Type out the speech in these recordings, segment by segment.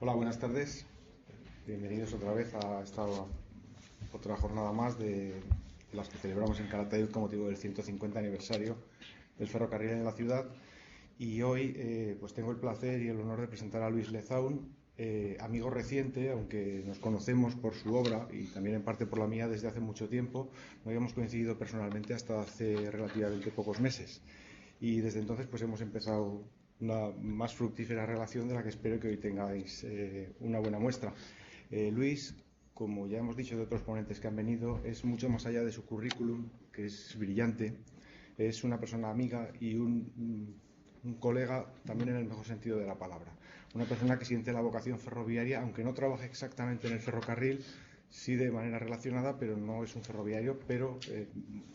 Hola, buenas tardes. Bienvenidos otra vez a esta otra jornada más de las que celebramos en Calatayud con motivo del 150 aniversario del ferrocarril en la ciudad. Y hoy pues tengo el placer y el honor de presentar a Luis Lezaun, amigo reciente, aunque nos conocemos por su obra y también en parte por la mía desde hace mucho tiempo. No habíamos coincidido personalmente hasta hace relativamente pocos meses. Y desde entonces pues hemos empezado una más fructífera relación de la que espero que hoy tengáis una buena muestra. Luis, como ya hemos dicho de otros ponentes que han venido, es mucho más allá de su currículum, que es brillante. Es una persona amiga y un colega también en el mejor sentido de la palabra. Una persona que siente la vocación ferroviaria, aunque no trabaje exactamente en el ferrocarril, sí de manera relacionada, pero no es un ferroviario, pero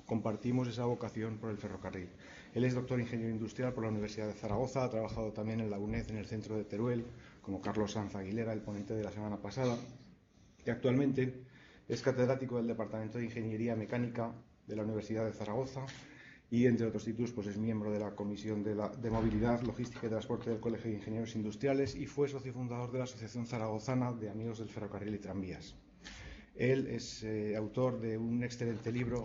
compartimos esa vocación por el ferrocarril. Él es doctor ingeniero industrial por la Universidad de Zaragoza, ha trabajado también en la UNED, en el centro de Teruel, como Carlos Sanz Aguilera, el ponente de la semana pasada, y actualmente es catedrático del Departamento de Ingeniería Mecánica de la Universidad de Zaragoza y, entre otros títulos, pues es miembro de la Comisión de Movilidad, Logística y Transporte del Colegio de Ingenieros Industriales y fue socio fundador de la Asociación Zaragozana de Amigos del Ferrocarril y Tranvías. Él es autor de un excelente libro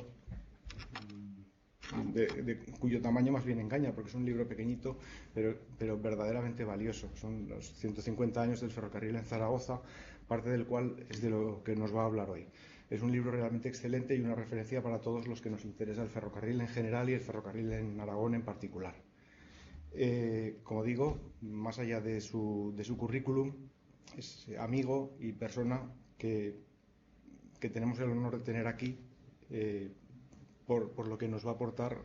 cuyo tamaño más bien engaña, porque es un libro pequeñito, pero verdaderamente valioso. Son los 150 años del ferrocarril en Zaragoza, parte del cual es de lo que nos va a hablar hoy. Es un libro realmente excelente y una referencia para todos los que nos interesa el ferrocarril en general y el ferrocarril en Aragón en particular. Como digo, más allá de su currículum, es amigo y persona que tenemos el honor de tener aquí por lo que nos va a aportar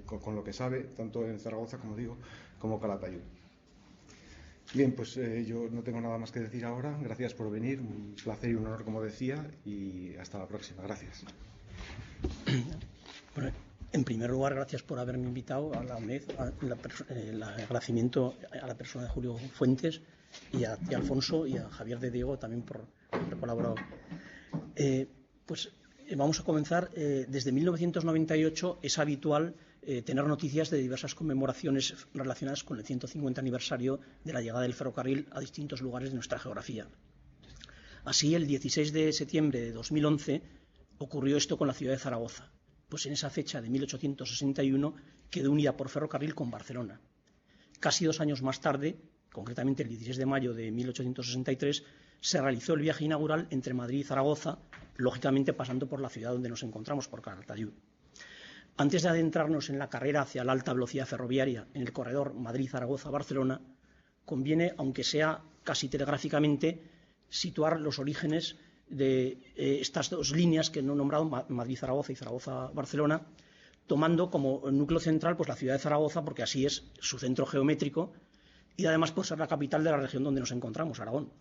con lo que sabe, tanto en Zaragoza, como digo, como Calatayud. Bien, pues yo no tengo nada más que decir ahora. Gracias por venir, un placer y un honor, como decía, y hasta la próxima. Gracias. Bueno, en primer lugar, gracias por haberme invitado a la UNED, el agradecimiento a la persona de Julio Fuentes y a Alfonso y a Javier de Diego también por haber colaborado. Vamos a comenzar. Desde 1998 es habitual tener noticias de diversas conmemoraciones relacionadas con el 150 aniversario de la llegada del ferrocarril a distintos lugares de nuestra geografía. Así, el 16 de septiembre de 2011 ocurrió esto con la ciudad de Zaragoza, pues en esa fecha de 1861 quedó unida por ferrocarril con Barcelona. Casi 2 años más tarde, concretamente el 16 de mayo de 1863, se realizó el viaje inaugural entre Madrid y Zaragoza, lógicamente pasando por la ciudad donde nos encontramos, por Calatayud. Antes de adentrarnos en la carrera hacia la alta velocidad ferroviaria en el corredor Madrid-Zaragoza-Barcelona, conviene, aunque sea casi telegráficamente, situar los orígenes de estas dos líneas que he nombrado, Madrid-Zaragoza y Zaragoza-Barcelona, tomando como núcleo central pues la ciudad de Zaragoza, porque así es su centro geométrico y además por ser la capital de la región donde nos encontramos, Aragón.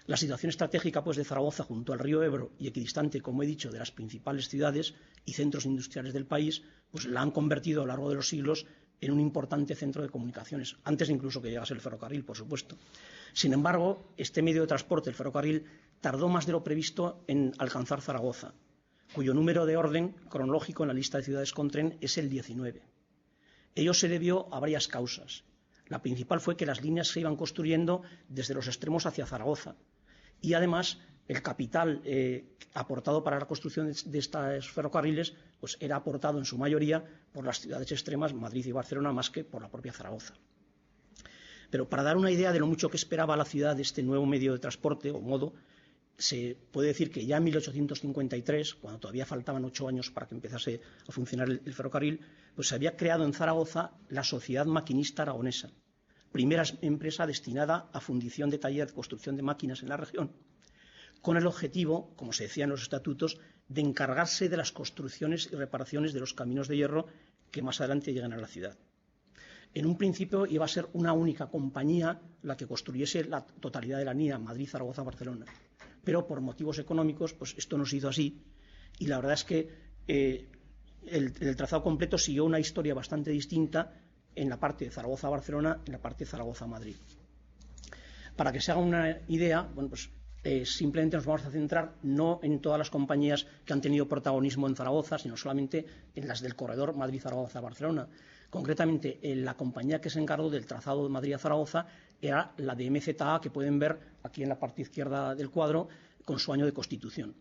La situación estratégica pues de Zaragoza junto al río Ebro y equidistante, como he dicho, de las principales ciudades y centros industriales del país, pues la han convertido a lo largo de los siglos en un importante centro de comunicaciones, antes incluso que llegase el ferrocarril, por supuesto. Sin embargo, este medio de transporte, el ferrocarril, tardó más de lo previsto en alcanzar Zaragoza, cuyo número de orden cronológico en la lista de ciudades con tren es el 19. Ello se debió a varias causas. La principal fue que las líneas se iban construyendo desde los extremos hacia Zaragoza y además el capital aportado para la construcción de estos ferrocarriles pues era aportado en su mayoría por las ciudades extremas, Madrid y Barcelona, más que por la propia Zaragoza. Pero para dar una idea de lo mucho que esperaba la ciudad de este nuevo medio de transporte o modo, se puede decir que ya en 1853, cuando todavía faltaban 8 años para que empezase a funcionar el ferrocarril, pues se había creado en Zaragoza la Sociedad Maquinista Aragonesa, primera empresa destinada a fundición de taller de construcción de máquinas en la región, con el objetivo, como se decía en los estatutos, de encargarse de las construcciones y reparaciones de los caminos de hierro que más adelante lleguen a la ciudad. En un principio iba a ser una única compañía la que construyese la totalidad de la línea Madrid, Zaragoza, Barcelona. Pero por motivos económicos, pues esto no se hizo así. Y la verdad es que el trazado completo siguió una historia bastante distinta en la parte de Zaragoza-Barcelona y en la parte de Zaragoza-Madrid. Para que se haga una idea, bueno, pues simplemente nos vamos a centrar no en todas las compañías que han tenido protagonismo en Zaragoza, sino solamente en las del corredor Madrid-Zaragoza-Barcelona, Concretamente, la compañía que se encargó del trazado de Madrid a Zaragoza era la de MZA, que pueden ver aquí en la parte izquierda del cuadro, con su año de constitución.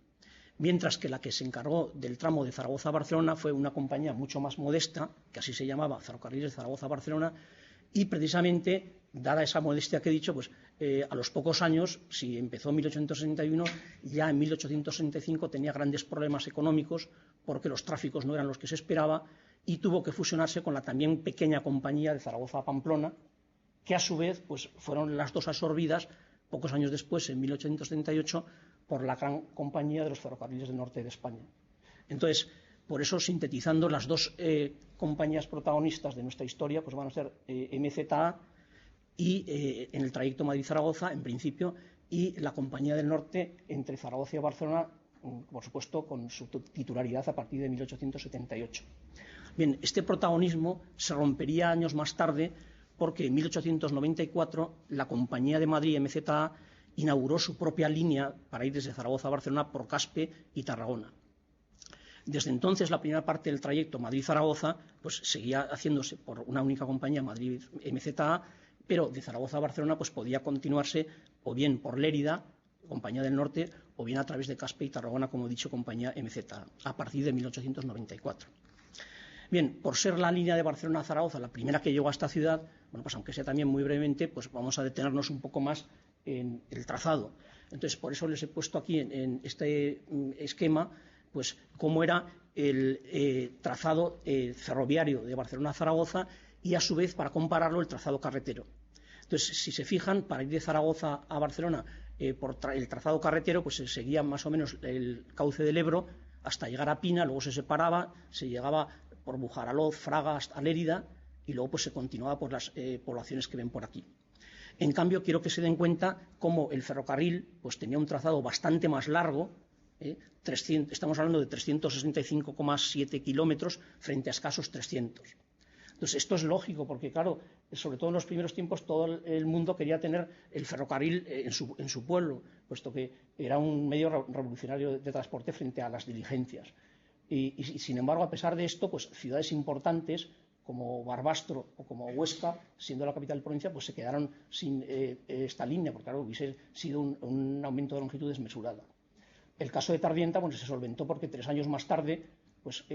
Mientras que la que se encargó del tramo de Zaragoza a Barcelona fue una compañía mucho más modesta, que así se llamaba, Ferrocarriles Zaragoza a Barcelona, y precisamente, dada esa modestia que he dicho, pues a los pocos años, si empezó en 1861, ya en 1865 tenía grandes problemas económicos porque los tráficos no eran los que se esperaba y tuvo que fusionarse con la también pequeña compañía de Zaragoza a Pamplona, que a su vez pues, fueron las dos absorbidas pocos años después, en 1838, por la gran compañía de los ferrocarriles del norte de España. Entonces, por eso, sintetizando, las dos compañías protagonistas de nuestra historia pues van a ser MZA y en el trayecto Madrid-Zaragoza, en principio, y la compañía del norte entre Zaragoza y Barcelona, por supuesto, con su titularidad a partir de 1878. Bien, este protagonismo se rompería años más tarde porque en 1894 la Compañía de Madrid, MZA, inauguró su propia línea para ir desde Zaragoza a Barcelona por Caspe y Tarragona. Desde entonces, la primera parte del trayecto Madrid-Zaragoza pues, seguía haciéndose por una única compañía, Madrid-MZA, pero de Zaragoza a Barcelona pues, podía continuarse o bien por Lérida, Compañía del Norte, o bien a través de Caspe y Tarragona, como he dicho, Compañía MZA, a partir de 1894. Bien, por ser la línea de Barcelona a Zaragoza la primera que llegó a esta ciudad, bueno, pues aunque sea también muy brevemente, pues vamos a detenernos un poco más en el trazado. Entonces, por eso les he puesto aquí en este esquema, pues cómo era el trazado ferroviario de Barcelona a Zaragoza y, a su vez, para compararlo, el trazado carretero. Entonces, si se fijan, para ir de Zaragoza a Barcelona por el trazado carretero, pues se seguía más o menos el cauce del Ebro hasta llegar a Pina, luego se separaba, se llegaba por Bujaraloz, Fraga, hasta Lérida, y luego pues se continuaba por las poblaciones que ven por aquí. En cambio, quiero que se den cuenta cómo el ferrocarril pues tenía un trazado bastante más largo, estamos hablando de 365,7 kilómetros frente a escasos 300. Entonces, esto es lógico porque, claro, sobre todo en los primeros tiempos todo el mundo quería tener el ferrocarril en su pueblo, puesto que era un medio revolucionario de transporte frente a las diligencias. Y sin embargo, a pesar de esto, pues ciudades importantes como Barbastro o como Huesca, siendo la capital de provincia, pues se quedaron sin esta línea, porque claro, hubiese sido un aumento de longitud desmesurada. El caso de Tardienta, bueno, se solventó porque 3 años más tarde pues,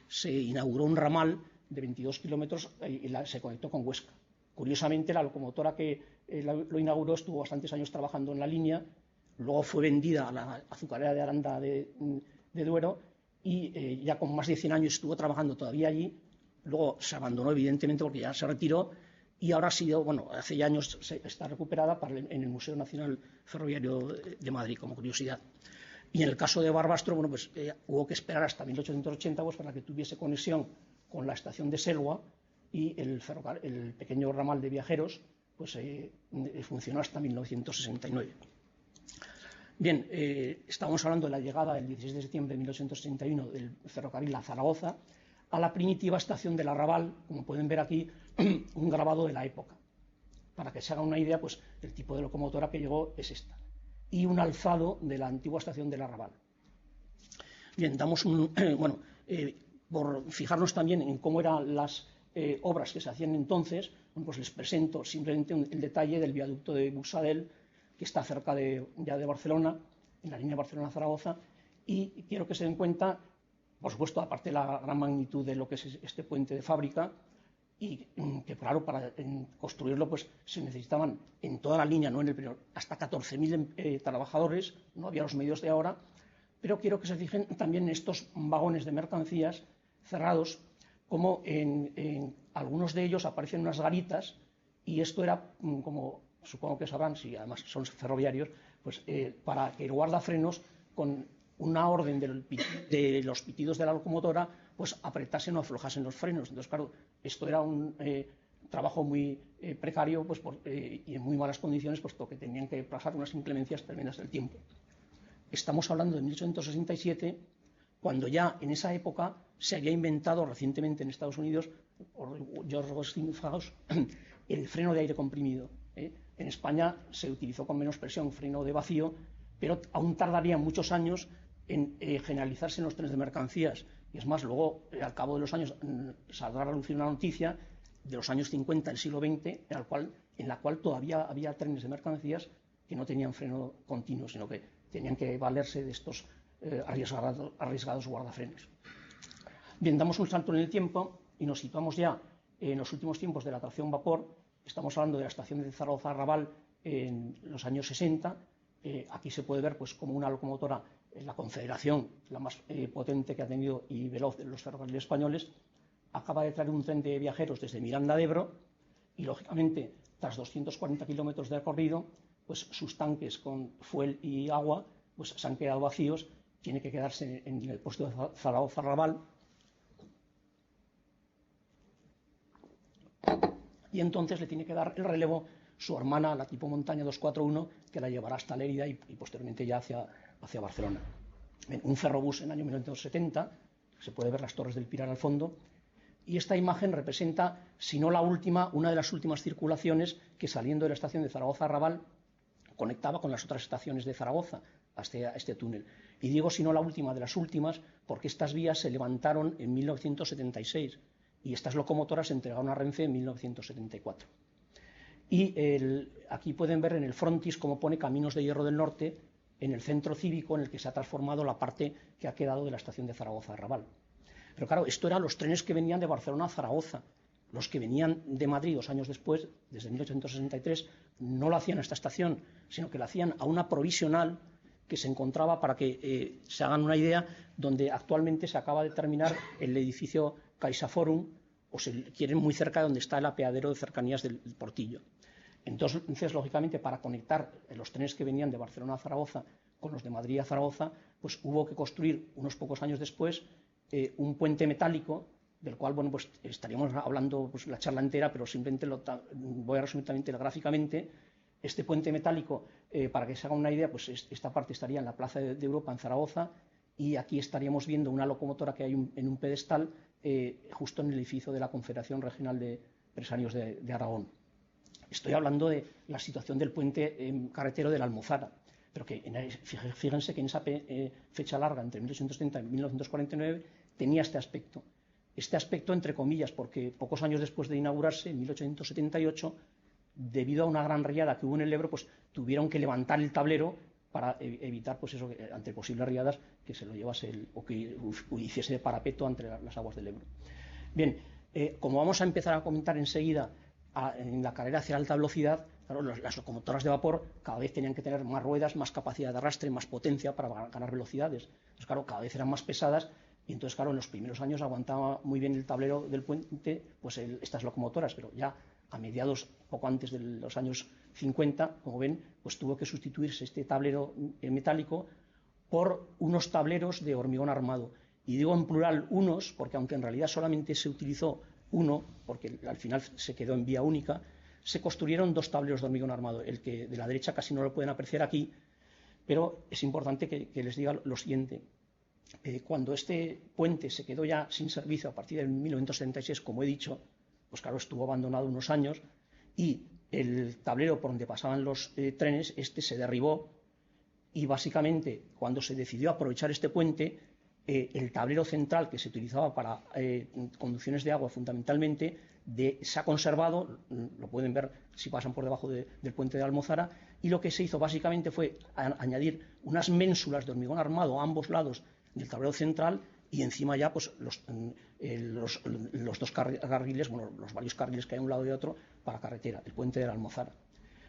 se inauguró un ramal de 22 kilómetros y se conectó con Huesca. Curiosamente, la locomotora que lo inauguró estuvo bastantes años trabajando en la línea, luego fue vendida a la azucarera de Aranda de Duero y ya con más de 100 años estuvo trabajando todavía allí. Luego se abandonó, evidentemente, porque ya se retiró y ahora ha sido, bueno, hace ya años está recuperada en el Museo Nacional Ferroviario de Madrid, como curiosidad. Y en el caso de Barbastro, bueno, pues hubo que esperar hasta 1880 pues, para que tuviese conexión con la estación de Selva y el pequeño ramal de viajeros pues funcionó hasta 1969. Bien, estamos hablando de la llegada del 16 de septiembre de 1861 del ferrocarril a Zaragoza a la primitiva estación del Arrabal, como pueden ver aquí, un grabado de la época. Para que se hagan una idea, pues el tipo de locomotora que llegó es esta. Y un alzado de la antigua estación del Arrabal. Bien, damos por fijarnos también en cómo eran las obras que se hacían entonces, bueno, pues les presento simplemente el detalle del viaducto de Busadel, que está cerca ya de Barcelona, en la línea Barcelona-Zaragoza, y quiero que se den cuenta, por supuesto, aparte de la gran magnitud de lo que es este puente de fábrica, y que, claro, para construirlo pues se necesitaban en toda la línea, no en el periodo, hasta 14.000 trabajadores, no había los medios de ahora, pero quiero que se fijen también en estos vagones de mercancías cerrados, como en algunos de ellos aparecen unas garitas, y esto era como supongo que sabrán, si además son ferroviarios, pues para que el guardafrenos, con una orden de los pitidos de la locomotora, pues apretasen o aflojasen los frenos. Entonces, claro, esto era un trabajo muy precario pues, y en muy malas condiciones, puesto que tenían que pasar unas inclemencias tremendas del tiempo. Estamos hablando de 1867, cuando ya en esa época se había inventado recientemente en Estados Unidos, por George Westinghouse, el freno de aire comprimido. En España se utilizó con menos presión, freno de vacío, pero aún tardaría muchos años en generalizarse en los trenes de mercancías. Y es más, luego, al cabo de los años, saldrá a relucir una noticia de los años 50 del siglo XX, en la cual todavía había trenes de mercancías que no tenían freno continuo, sino que tenían que valerse de estos arriesgados guardafrenos. Bien, damos un salto en el tiempo y nos situamos ya en los últimos tiempos de la tracción vapor. Estamos hablando de la estación de Zaragoza-Arrabal en los años 60. Aquí se puede ver pues, como una locomotora, la Confederación, la más potente que ha tenido y veloz de los ferrocarriles españoles, acaba de traer un tren de viajeros desde Miranda de Ebro y, lógicamente, tras 240 kilómetros de recorrido, pues sus tanques con fuel y agua pues, se han quedado vacíos, tiene que quedarse en el puesto de Zaragoza-Arrabal. Y entonces le tiene que dar el relevo su hermana, la tipo Montaña 241, que la llevará hasta Lérida y posteriormente ya hacia Barcelona. Un ferrobús en el año 1970, se puede ver las Torres del Pilar al fondo, y esta imagen representa, si no la última, una de las últimas circulaciones que, saliendo de la estación de Zaragoza-Arrabal, conectaba con las otras estaciones de Zaragoza hasta este túnel. Y digo si no la última de las últimas porque estas vías se levantaron en 1976 y estas locomotoras se entregaron a Renfe en 1974. Y aquí pueden ver en el frontis cómo pone Caminos de Hierro del Norte en el centro cívico en el que se ha transformado la parte que ha quedado de la estación de Zaragoza-Arrabal. Pero claro, esto eran los trenes que venían de Barcelona a Zaragoza. Los que venían de Madrid 2 años después, desde 1863, no lo hacían a esta estación, sino que lo hacían a una provisional que se encontraba, para que se hagan una idea, donde actualmente se acaba de terminar el edificio CaixaForum, o se quieren muy cerca de donde está el apeadero de cercanías del Portillo. Entonces, lógicamente, para conectar los trenes que venían de Barcelona a Zaragoza con los de Madrid a Zaragoza, pues hubo que construir unos pocos años después un puente metálico, del cual, bueno, pues estaríamos hablando pues, la charla entera, pero simplemente voy a resumir también gráficamente. Este puente metálico, para que se haga una idea, pues esta parte estaría en la Plaza de Europa, en Zaragoza, y aquí estaríamos viendo una locomotora que hay en un pedestal justo en el edificio de la Confederación Regional de Empresarios de Aragón. Estoy hablando de la situación del puente carretero de la Almozara, pero que fíjense que en esa fecha larga, entre 1830 y 1949, tenía este aspecto. Este aspecto, entre comillas, porque pocos años después de inaugurarse, en 1878, debido a una gran riada que hubo en el Ebro, pues tuvieron que levantar el tablero para evitar, pues eso, ante posibles riadas, que se lo llevase o que hiciese de parapeto ante las aguas del Ebro. Bien, como vamos a empezar a comentar enseguida en la carrera hacia la alta velocidad, claro, las locomotoras de vapor cada vez tenían que tener más ruedas, más capacidad de arrastre, más potencia para ganar velocidades. Entonces, claro, cada vez eran más pesadas. Y entonces, claro, en los primeros años aguantaba muy bien el tablero del puente pues estas locomotoras, pero ya a mediados, poco antes de los años 50, como ven, pues tuvo que sustituirse este tablero metálico por unos tableros de hormigón armado. Y digo en plural unos, porque aunque en realidad solamente se utilizó uno, porque al final se quedó en vía única, se construyeron 2 tableros de hormigón armado. El que de la derecha casi no lo pueden apreciar aquí, pero es importante que les diga lo siguiente. Cuando este puente se quedó ya sin servicio a partir de 1976, como he dicho, pues claro, estuvo abandonado unos años y el tablero por donde pasaban los trenes, se derribó y básicamente cuando se decidió aprovechar este puente, el tablero central que se utilizaba para conducciones de agua fundamentalmente, se ha conservado, lo pueden ver si pasan por debajo del puente de Almozara, y lo que se hizo básicamente fue añadir unas ménsulas de hormigón armado a ambos lados del tablero central y encima ya pues los 2 carriles, bueno, los varios carriles que hay a un lado y otro para carretera, el puente de la Almozara.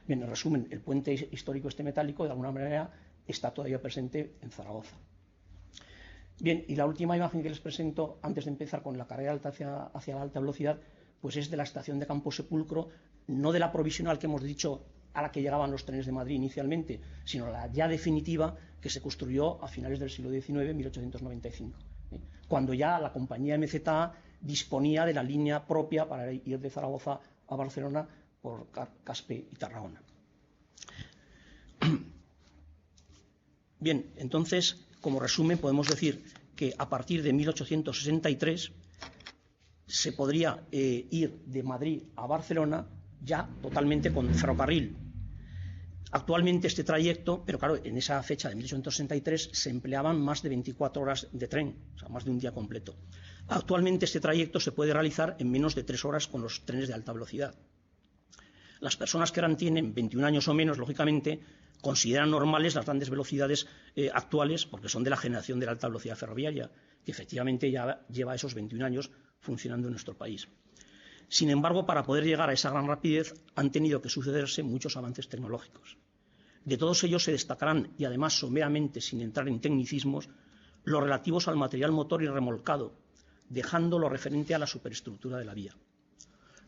Bien, en resumen, el puente histórico metálico de alguna manera está todavía presente en Zaragoza. Bien, y la última imagen que les presento antes de empezar con la carrera alta hacia la alta velocidad, pues es de la estación de Campo Sepulcro, no de la provisional que hemos dicho a la que llegaban los trenes de Madrid inicialmente, sino la ya definitiva que se construyó a finales del siglo XIX, 1895, cuando ya la compañía MZA disponía de la línea propia para ir de Zaragoza a Barcelona por Caspe y Tarragona. Bien, entonces, como resumen, podemos decir que a partir de 1863 se podría ir de Madrid a Barcelona ya totalmente con ferrocarril. Actualmente este trayecto, pero claro, en esa fecha de 1863 se empleaban más de 24 horas de tren, o sea, más de un día completo. Actualmente este trayecto se puede realizar en menos de 3 horas con los trenes de alta velocidad. Las personas que ahora tienen 21 años o menos, lógicamente, consideran normales las grandes velocidades actuales porque son de la generación de la alta velocidad ferroviaria, que efectivamente ya lleva esos 21 años funcionando en nuestro país. Sin embargo, para poder llegar a esa gran rapidez han tenido que sucederse muchos avances tecnológicos. De todos ellos se destacarán, y además someramente sin entrar en tecnicismos, los relativos al material motor y remolcado, dejando lo referente a la superestructura de la vía.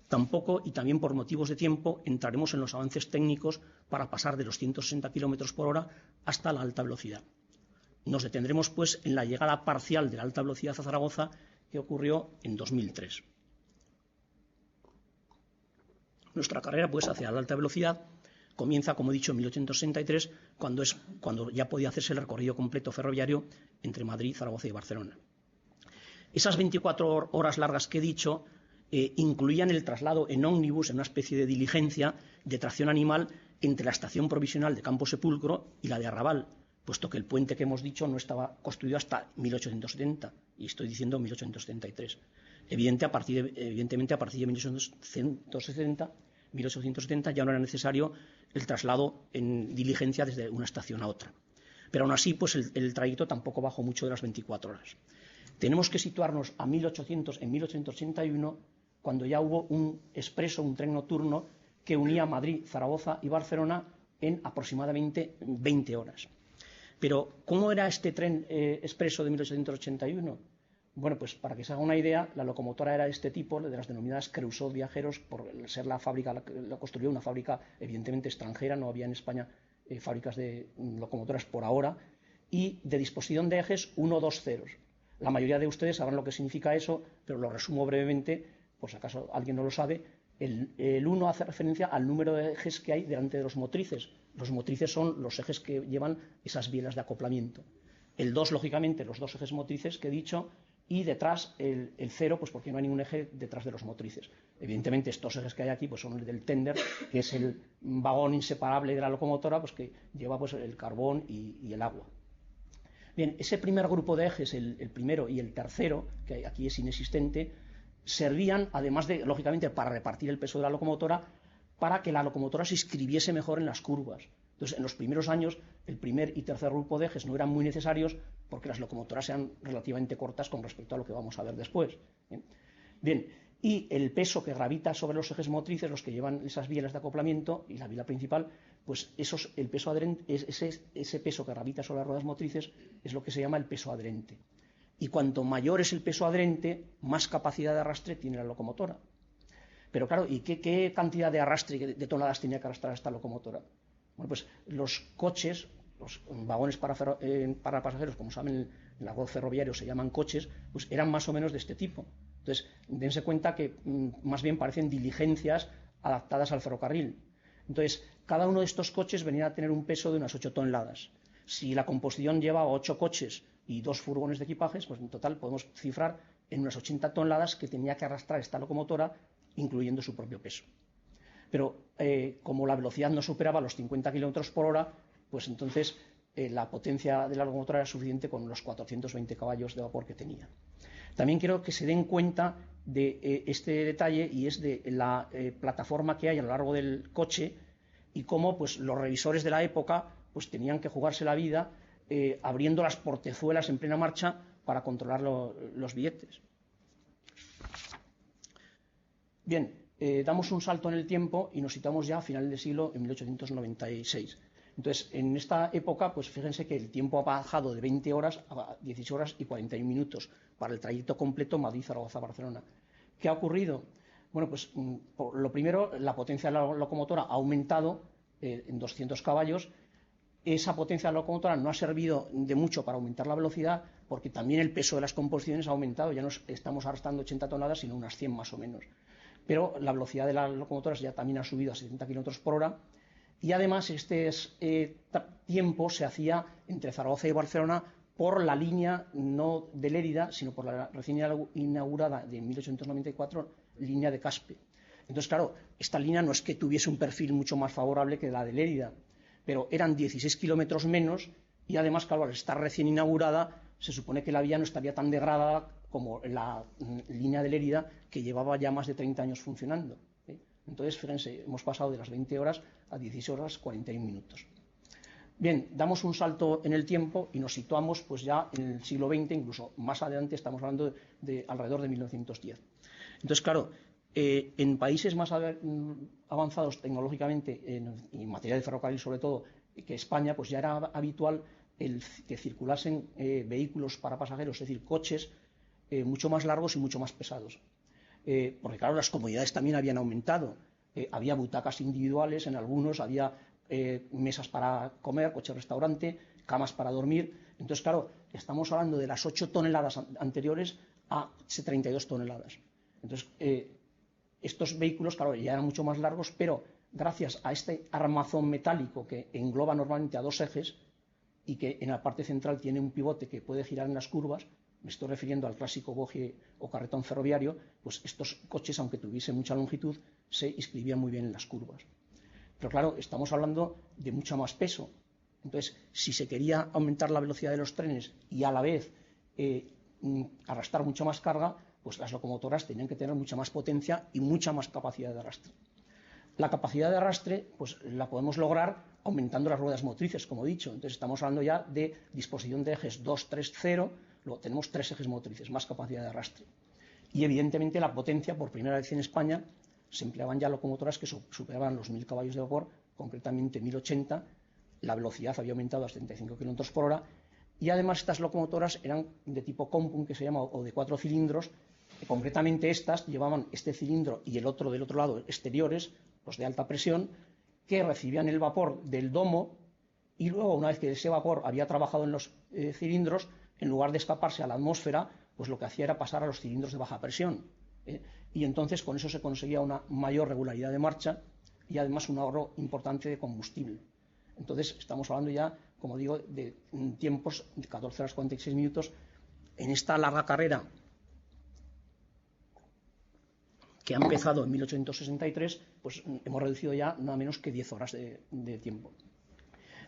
Tampoco, y también por motivos de tiempo, entraremos en los avances técnicos para pasar de los 160 km por hora hasta la alta velocidad. Nos detendremos, pues, en la llegada parcial de la alta velocidad a Zaragoza, que ocurrió en 2003. Nuestra carrera, pues, hacia la alta velocidad comienza, como he dicho, en 1863, cuando ya podía hacerse el recorrido completo ferroviario entre Madrid, Zaragoza y Barcelona. Esas 24 horas largas que he dicho incluían el traslado en ómnibus, en una especie de diligencia de tracción animal, entre la estación provisional de Campo Sepulcro y la de Arrabal, puesto que el puente que hemos dicho no estaba construido hasta 1870, y estoy diciendo 1873. Evidentemente, a partir de 1870 ya no era necesario el traslado en diligencia desde una estación a otra. Pero aún así, pues el trayecto tampoco bajó mucho de las 24 horas. Tenemos que situarnos en 1881, cuando ya hubo un expreso, un tren nocturno, que unía Madrid, Zaragoza y Barcelona en aproximadamente 20 horas. Pero, ¿cómo era este tren expreso de 1881? Bueno, pues para que se haga una idea, la locomotora era de este tipo, de las denominadas Creusot Viajeros, por ser la fábrica, la construyó una fábrica evidentemente extranjera, no había en España fábricas de locomotoras por ahora, y de disposición de ejes 1, 2 ceros. La mayoría de ustedes sabrán lo que significa eso, pero lo resumo brevemente, por si acaso alguien no lo sabe. El 1 hace referencia al número de ejes que hay delante de los motrices. Los motrices son los ejes que llevan esas bielas de acoplamiento. El 2, lógicamente, los 2 ejes motrices que he dicho, y detrás el 0, pues porque no hay ningún eje detrás de los motrices. Evidentemente, estos ejes que hay aquí pues son el del tender, que es el vagón inseparable de la locomotora, pues que lleva pues el carbón y el agua. Bien, ese primer grupo de ejes, el primero y el tercero, que aquí es inexistente, servían, además de, lógicamente, para repartir el peso de la locomotora, para que la locomotora se inscribiese mejor en las curvas. Entonces, en los primeros años, el primer y tercer grupo de ejes no eran muy necesarios porque las locomotoras eran relativamente cortas con respecto a lo que vamos a ver después. Bien, y el peso que gravita sobre los ejes motrices, los que llevan esas bielas de acoplamiento y la biela principal, pues el peso adherente, ese peso que gravita sobre las ruedas motrices es lo que se llama el peso adherente. Y cuanto mayor es el peso adherente, más capacidad de arrastre tiene la locomotora. Pero claro, ¿y qué cantidad de arrastre, de toneladas tenía que arrastrar esta locomotora? Bueno, pues los coches, los vagones para pasajeros, como saben, en el argot ferroviario se llaman coches, pues eran más o menos de este tipo. Entonces, dense cuenta que más bien parecen diligencias adaptadas al ferrocarril. Entonces, cada uno de estos coches venía a tener un peso de unas 8 toneladas. Si la composición llevaba 8 coches y 2 furgones de equipajes, pues en total podemos cifrar en unas 80 toneladas que tenía que arrastrar esta locomotora, incluyendo su propio peso. Pero como la velocidad no superaba los 50 km por hora, pues entonces la potencia de la locomotora era suficiente con los 420 caballos de vapor que tenía. También quiero que se den cuenta de este detalle, y es de la plataforma que hay a lo largo del coche y cómo pues, los revisores de la época pues, tenían que jugarse la vida abriendo las portezuelas en plena marcha para controlar los billetes. Bien, damos un salto en el tiempo y nos situamos ya a final del siglo, en 1896. Entonces, en esta época, pues fíjense que el tiempo ha bajado de 20 horas a 16 horas y 41 minutos para el trayecto completo Madrid-Zaragoza-Barcelona. ¿Qué ha ocurrido? Bueno, pues lo primero, la potencia de la locomotora ha aumentado en 200 caballos. Esa potencia de la locomotora no ha servido de mucho para aumentar la velocidad, porque también el peso de las composiciones ha aumentado. Ya no estamos arrastrando 80 toneladas, sino unas 100 más o menos. Pero la velocidad de las locomotoras ya también ha subido a 70 km por hora. Y además este tiempo se hacía entre Zaragoza y Barcelona por la línea no de Lérida, sino por la recién inaugurada de 1894 línea de Caspe. Entonces, claro, esta línea no es que tuviese un perfil mucho más favorable que la de Lérida, pero eran 16 kilómetros menos y además, claro, al estar recién inaugurada, se supone que la vía no estaría tan degradada como la línea de Lérida, que llevaba ya más de 30 años funcionando. Entonces, fíjense, hemos pasado de las 20 horas a 16 horas 41 minutos. Bien, damos un salto en el tiempo y nos situamos pues ya en el siglo XX, incluso más adelante, estamos hablando de alrededor de 1910. Entonces, claro, en países más avanzados tecnológicamente, en materia de ferrocarril sobre todo, que España, pues ya era habitual que circulasen vehículos para pasajeros, es decir, coches mucho más largos y mucho más pesados. Porque claro, las comodidades también habían aumentado. Había butacas individuales, en algunos había mesas para comer, coche-restaurante, camas para dormir. Entonces, claro, estamos hablando de las 8 toneladas anteriores a 32 toneladas. Entonces, estos vehículos, claro, ya eran mucho más largos, pero gracias a este armazón metálico que engloba normalmente a 2 ejes y que en la parte central tiene un pivote que puede girar en las curvas, me estoy refiriendo al clásico bogie o carretón ferroviario, pues estos coches, aunque tuviesen mucha longitud, se inscribían muy bien en las curvas. Pero claro, estamos hablando de mucho más peso. Entonces, si se quería aumentar la velocidad de los trenes y a la vez arrastrar mucha más carga, pues las locomotoras tenían que tener mucha más potencia y mucha más capacidad de arrastre. La capacidad de arrastre pues la podemos lograr aumentando las ruedas motrices, como he dicho. Entonces estamos hablando ya de disposición de ejes 2, 3, 0, luego tenemos 3 ejes motrices, más capacidad de arrastre. Y evidentemente la potencia, por primera vez en España, se empleaban ya locomotoras que superaban los 1000 caballos de vapor, concretamente 1080, la velocidad había aumentado a 75 km por hora, y además estas locomotoras eran de tipo Compum, que se llama, o de 4 cilindros. Concretamente estas llevaban este cilindro y el otro del otro lado exteriores, los de alta presión, que recibían el vapor del domo y luego, una vez que ese vapor había trabajado en los cilindros, en lugar de escaparse a la atmósfera, pues lo que hacía era pasar a los cilindros de baja presión. Y entonces con eso se conseguía una mayor regularidad de marcha y además un ahorro importante de combustible. Entonces estamos hablando ya, como digo, de tiempos de 14 horas 46 minutos. En esta larga carrera que ha empezado en 1863, pues hemos reducido ya nada menos que 10 horas de tiempo.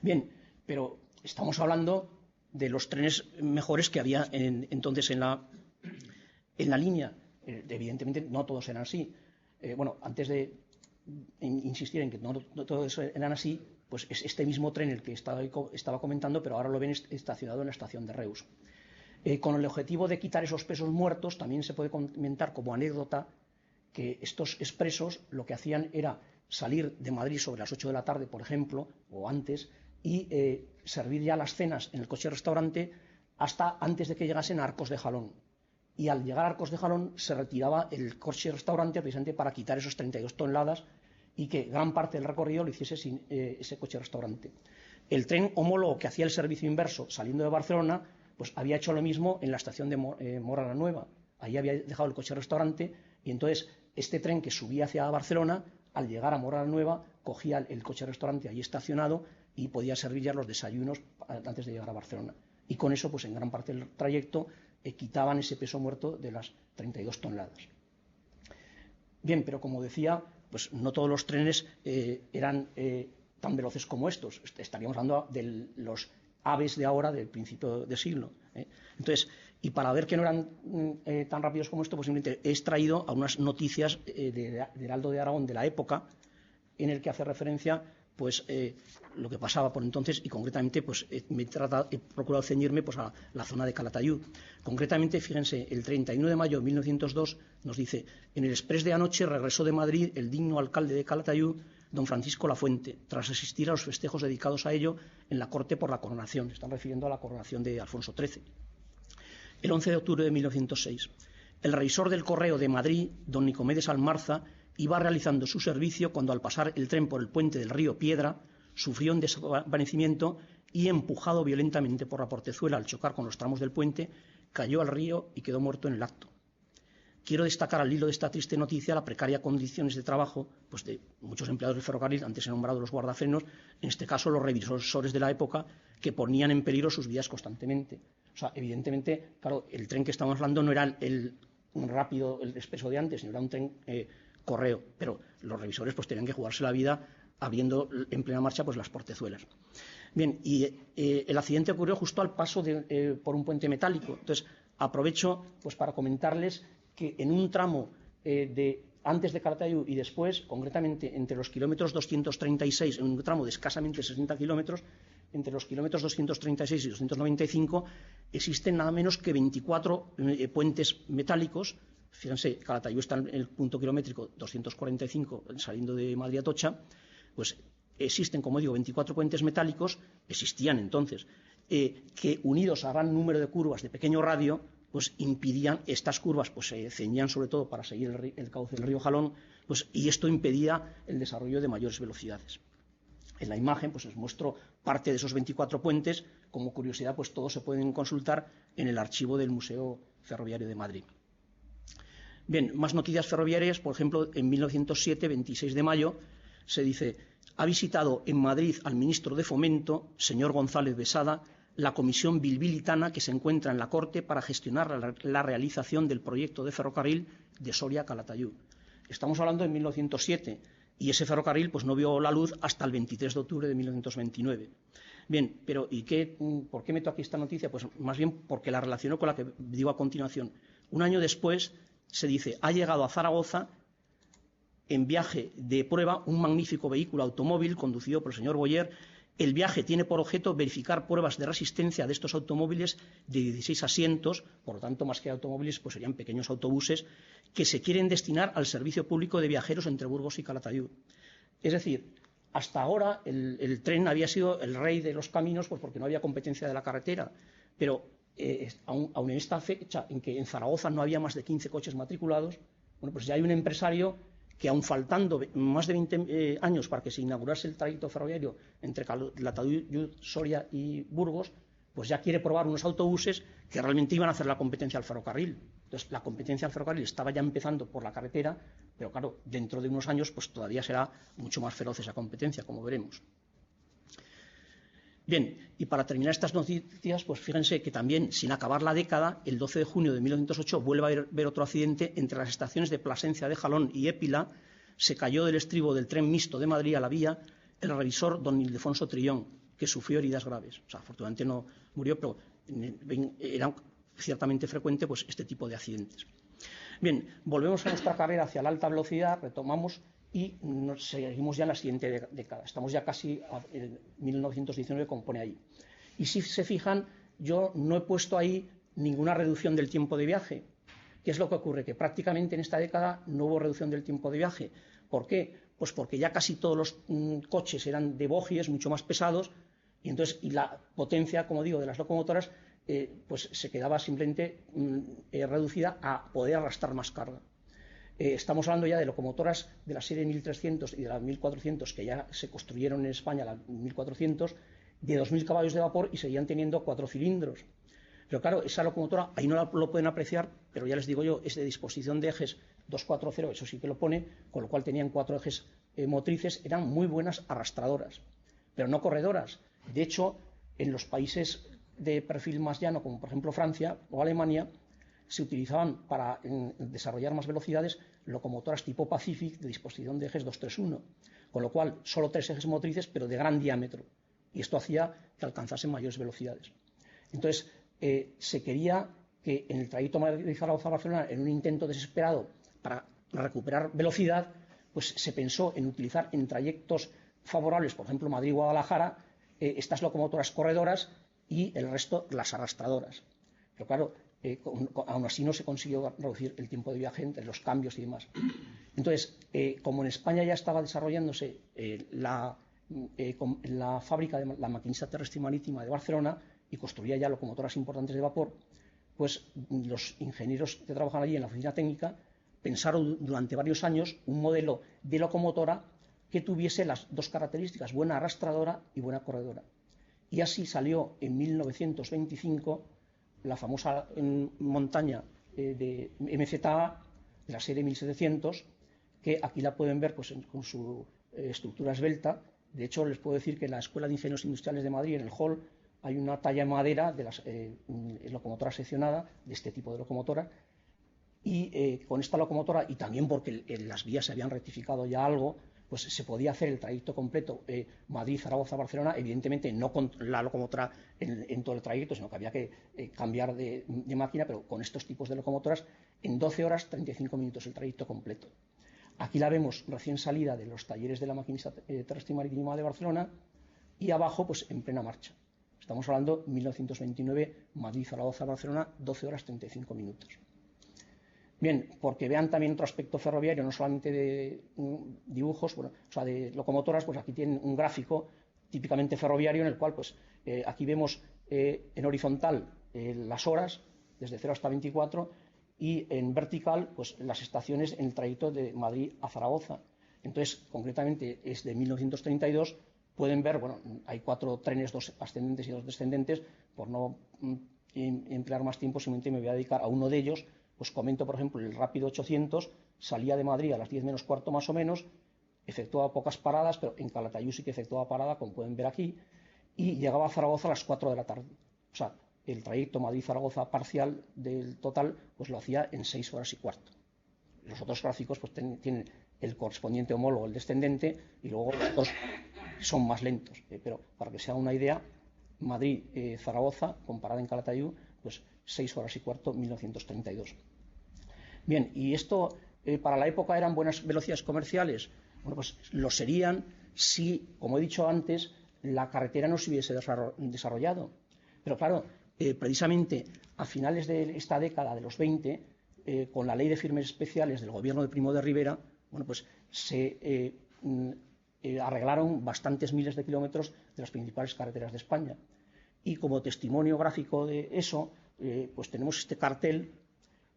Bien, pero estamos hablando de los trenes mejores que había entonces en la línea. Evidentemente no todos eran así. Antes de insistir en que no todos eran así, pues es este mismo tren el que estaba comentando, pero ahora lo ven estacionado en la estación de Reus. Con el objetivo de quitar esos pesos muertos, también se puede comentar como anécdota que estos expresos lo que hacían era salir de Madrid sobre las 8 de la tarde, por ejemplo, o antes, y servir ya las cenas en el coche-restaurante hasta antes de que llegasen a Arcos de Jalón. Y al llegar a Arcos de Jalón se retiraba el coche-restaurante precisamente para quitar esos 32 toneladas y que gran parte del recorrido lo hiciese sin ese coche-restaurante. El tren homólogo que hacía el servicio inverso saliendo de Barcelona, pues había hecho lo mismo en la estación de Móra la Nueva. Ahí había dejado el coche-restaurante y entonces este tren que subía hacia Barcelona, al llegar a Móra la Nueva, cogía el coche-restaurante ahí estacionado y podía servir ya los desayunos antes de llegar a Barcelona. Y con eso, pues en gran parte del trayecto, quitaban ese peso muerto de las 32 toneladas. Bien, pero como decía, pues no todos los trenes eran tan veloces como estos. Estaríamos hablando de los aves de ahora, del principio de siglo. Entonces, y para ver que no eran tan rápidos como esto, pues simplemente he extraído algunas noticias de Heraldo de Aragón de la época, en el que hace referencia pues lo que pasaba por entonces, y concretamente pues he procurado ceñirme pues a la zona de Calatayud. Concretamente, fíjense, el 31 de mayo de 1902 nos dice: en el exprés de anoche regresó de Madrid el digno alcalde de Calatayud, don Francisco Lafuente, tras asistir a los festejos dedicados a ello en la corte por la coronación. Se están refiriendo a la coronación de Alfonso XIII. El 11 de octubre de 1906, el revisor del correo de Madrid, don Nicomedes Almarza, iba realizando su servicio cuando, al pasar el tren por el puente del río Piedra, sufrió un desvanecimiento y, empujado violentamente por la portezuela al chocar con los tramos del puente, cayó al río y quedó muerto en el acto. Quiero destacar al hilo de esta triste noticia la precaria condiciones de trabajo pues de muchos empleados del ferrocarril, antes he nombrado los guardafrenos, en este caso los revisores de la época, que ponían en peligro sus vidas constantemente. O sea, evidentemente, claro, el tren que estamos hablando no era el rápido, el expreso de antes, sino era un tren correo, pero los revisores pues tenían que jugarse la vida abriendo en plena marcha pues las portezuelas. Bien, y el accidente ocurrió justo al paso por un puente metálico. Entonces, Aprovecho pues, para comentarles que en un tramo antes de Calatayud y después, concretamente entre los kilómetros 236, en un tramo de escasamente 60 kilómetros, entre los kilómetros 236 y 295, existen nada menos que 24 puentes metálicos. Fíjense, Calatayud está en el punto kilométrico 245, saliendo de Madrid a Atocha, pues existen, como digo, 24 puentes metálicos, existían entonces, que unidos a gran número de curvas de pequeño radio, pues impidían, estas curvas pues se ceñían sobre todo para seguir el cauce del río Jalón, pues, y esto impedía el desarrollo de mayores velocidades. En la imagen pues os muestro parte de esos 24 puentes. Como curiosidad, pues todos se pueden consultar en el archivo del Museo Ferroviario de Madrid. Bien, más noticias ferroviarias. Por ejemplo, en 1907, 26 de mayo, se dice: ha visitado en Madrid al ministro de Fomento, señor González Besada, la comisión bilbilitana que se encuentra en la Corte para gestionar la realización del proyecto de ferrocarril de Soria a Calatayud. Estamos hablando de 1907 y ese ferrocarril pues, no vio la luz hasta el 23 de octubre de 1929. Bien, pero ¿por qué meto aquí esta noticia? Pues más bien porque la relaciono con la que digo a continuación. Un año después se dice: ha llegado a Zaragoza en viaje de prueba un magnífico vehículo automóvil conducido por el señor Boyer. El viaje tiene por objeto verificar pruebas de resistencia de estos automóviles de 16 asientos, por lo tanto, más que automóviles, pues serían pequeños autobuses que se quieren destinar al servicio público de viajeros entre Burgos y Calatayud. Es decir, hasta ahora el tren había sido el rey de los caminos, pues porque no había competencia de la carretera, pero aun en esta fecha en que en Zaragoza no había más de 15 coches matriculados, bueno, pues ya hay un empresario que, aun faltando más de 20 años para que se inaugurase el trayecto ferroviario entre Calatayud, Soria y Burgos, pues ya quiere probar unos autobuses que realmente iban a hacer la competencia al ferrocarril. Entonces, la competencia al ferrocarril estaba ya empezando por la carretera, pero claro, dentro de unos años pues todavía será mucho más feroz esa competencia, como veremos. Bien, y para terminar estas noticias, pues fíjense que también, sin acabar la década, el 12 de junio de 1908 vuelve a haber otro accidente entre las estaciones de Plasencia de Jalón y Épila. Se cayó del estribo del tren mixto de Madrid a la vía el revisor don Ildefonso Trillón, que sufrió heridas graves. O sea, afortunadamente no murió, pero era ciertamente frecuente pues, este tipo de accidentes. Bien, volvemos a nuestra carrera hacia la alta velocidad, retomamos y nos seguimos ya en la siguiente década. Estamos ya casi en 1919, como pone ahí. Y si se fijan, yo no he puesto ahí ninguna reducción del tiempo de viaje. ¿Qué es lo que ocurre? Que prácticamente en esta década no hubo reducción del tiempo de viaje. ¿Por qué? Pues porque ya casi todos los coches eran de bogies mucho más pesados y la potencia, como digo, de las locomotoras pues se quedaba simplemente reducida a poder arrastrar más carga. Estamos hablando ya de locomotoras de la serie 1300 y de la 1400 que ya se construyeron en España, la 1400, de 2000 caballos de vapor y seguían teniendo 4 cilindros. Pero claro, esa locomotora, ahí no lo pueden apreciar, pero ya les digo yo, es de disposición de ejes 240, eso sí que lo pone, con lo cual tenían 4 ejes motrices, eran muy buenas arrastradoras, pero no corredoras. De hecho, en los países de perfil más llano, como por ejemplo Francia o Alemania, se utilizaban para desarrollar más velocidades locomotoras tipo Pacific de disposición de ejes 231, con lo cual solo 3 ejes motrices, pero de gran diámetro, y esto hacía que alcanzasen mayores velocidades. Entonces, se quería que en el trayecto Madrid-Zaragoza-Barcelona, en un intento desesperado para recuperar velocidad, pues se pensó en utilizar en trayectos favorables, por ejemplo Madrid-Guadalajara, estas locomotoras corredoras y el resto las arrastradoras. Pero claro, aún así no se consiguió reducir el tiempo de viaje entre los cambios y demás. Entonces, como en España ya estaba desarrollándose la fábrica de la maquinista terrestre y marítima de Barcelona y construía ya locomotoras importantes de vapor, pues los ingenieros que trabajan allí en la oficina técnica pensaron durante varios años un modelo de locomotora que tuviese las dos características, buena arrastradora y buena corredora. Y así salió en 1925 la famosa montaña de MZA de la serie 1700, que aquí la pueden ver pues, con su estructura esbelta. De hecho, les puedo decir que en la Escuela de Ingenieros Industriales de Madrid, en el hall, hay una talla en madera de las locomotoras seccionadas, de este tipo de locomotora, y con esta locomotora, y también porque en las vías se habían rectificado ya algo, pues se podía hacer el trayecto completo Madrid, Zaragoza, Barcelona, evidentemente no con la locomotora en todo el trayecto, sino que había que cambiar de máquina, pero con estos tipos de locomotoras, en 12 horas 35 minutos el trayecto completo. Aquí la vemos recién salida de los talleres de la Maquinista Terrestre y Marítima de Barcelona, y abajo, pues en plena marcha. Estamos hablando 1929, Madrid, Zaragoza, Barcelona, 12 horas 35 minutos. Bien, porque vean también otro aspecto ferroviario, no solamente de dibujos, bueno, o sea, de locomotoras, pues aquí tienen un gráfico típicamente ferroviario en el cual, pues, aquí vemos en horizontal las horas, desde 0 hasta 24, y en vertical, pues, las estaciones en el trayecto de Madrid a Zaragoza. Entonces, concretamente, es de 1932, pueden ver, bueno, hay 4 trenes, 2 ascendentes y 2 descendentes, por no emplear más tiempo, simplemente me voy a dedicar a uno de ellos. Pues comento, por ejemplo, el Rápido 800 salía de Madrid a las 10 menos cuarto más o menos, efectuaba pocas paradas, pero en Calatayud sí que efectuaba parada, como pueden ver aquí, y llegaba a Zaragoza a las 4 de la tarde. O sea, el trayecto Madrid-Zaragoza parcial del total, pues lo hacía en 6 horas y cuarto. Los otros gráficos pues tienen el correspondiente homólogo, el descendente, y luego los otros son más lentos. Pero para que se haga una idea, Madrid-Zaragoza, comparada en Calatayud, pues 6 horas y cuarto, 1932. Bien, y esto para la época eran buenas velocidades comerciales. Bueno, pues lo serían si, como he dicho antes, la carretera no se hubiese desarrollado. Pero claro, precisamente a finales de esta década de los 20, con la ley de firmes especiales del gobierno de Primo de Rivera, bueno, pues se arreglaron bastantes miles de kilómetros de las principales carreteras de España. Y como testimonio gráfico de eso, pues tenemos este cartel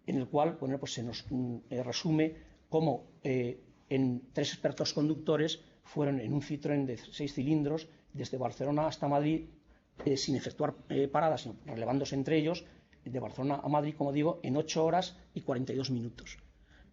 en el cual, bueno, pues se nos resume cómo en 3 expertos conductores fueron en un Citroën de 6 cilindros desde Barcelona hasta Madrid, sin efectuar paradas, sino relevándose entre ellos, de Barcelona a Madrid, como digo, en 8 horas y 42 minutos.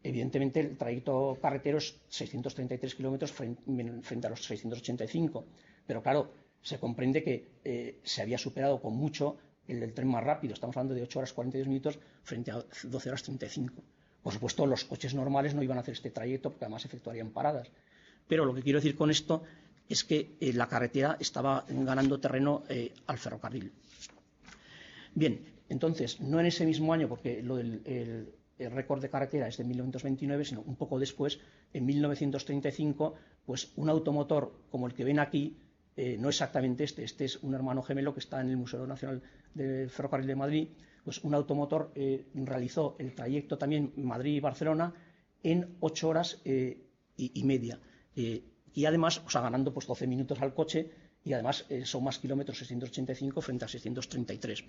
Evidentemente, el trayecto carretero es 633 kilómetros frente a los 685, pero claro, se comprende que se había superado con mucho el del tren más rápido. Estamos hablando de 8 horas 42 minutos frente a 12 horas 35. Por supuesto, los coches normales no iban a hacer este trayecto porque además efectuarían paradas. Pero lo que quiero decir con esto es que la carretera estaba ganando terreno al ferrocarril. Bien, entonces, no en ese mismo año, porque lo del el récord de carretera es de 1929, sino un poco después, en 1935, pues un automotor como el que ven aquí, no exactamente este es un hermano gemelo que está en el Museo Nacional del Ferrocarril de Madrid, pues un automotor realizó el trayecto también Madrid-Barcelona en 8 horas y media. Y además, o sea, ganando pues 12 minutos al coche, y además son más kilómetros, 685 frente a 633.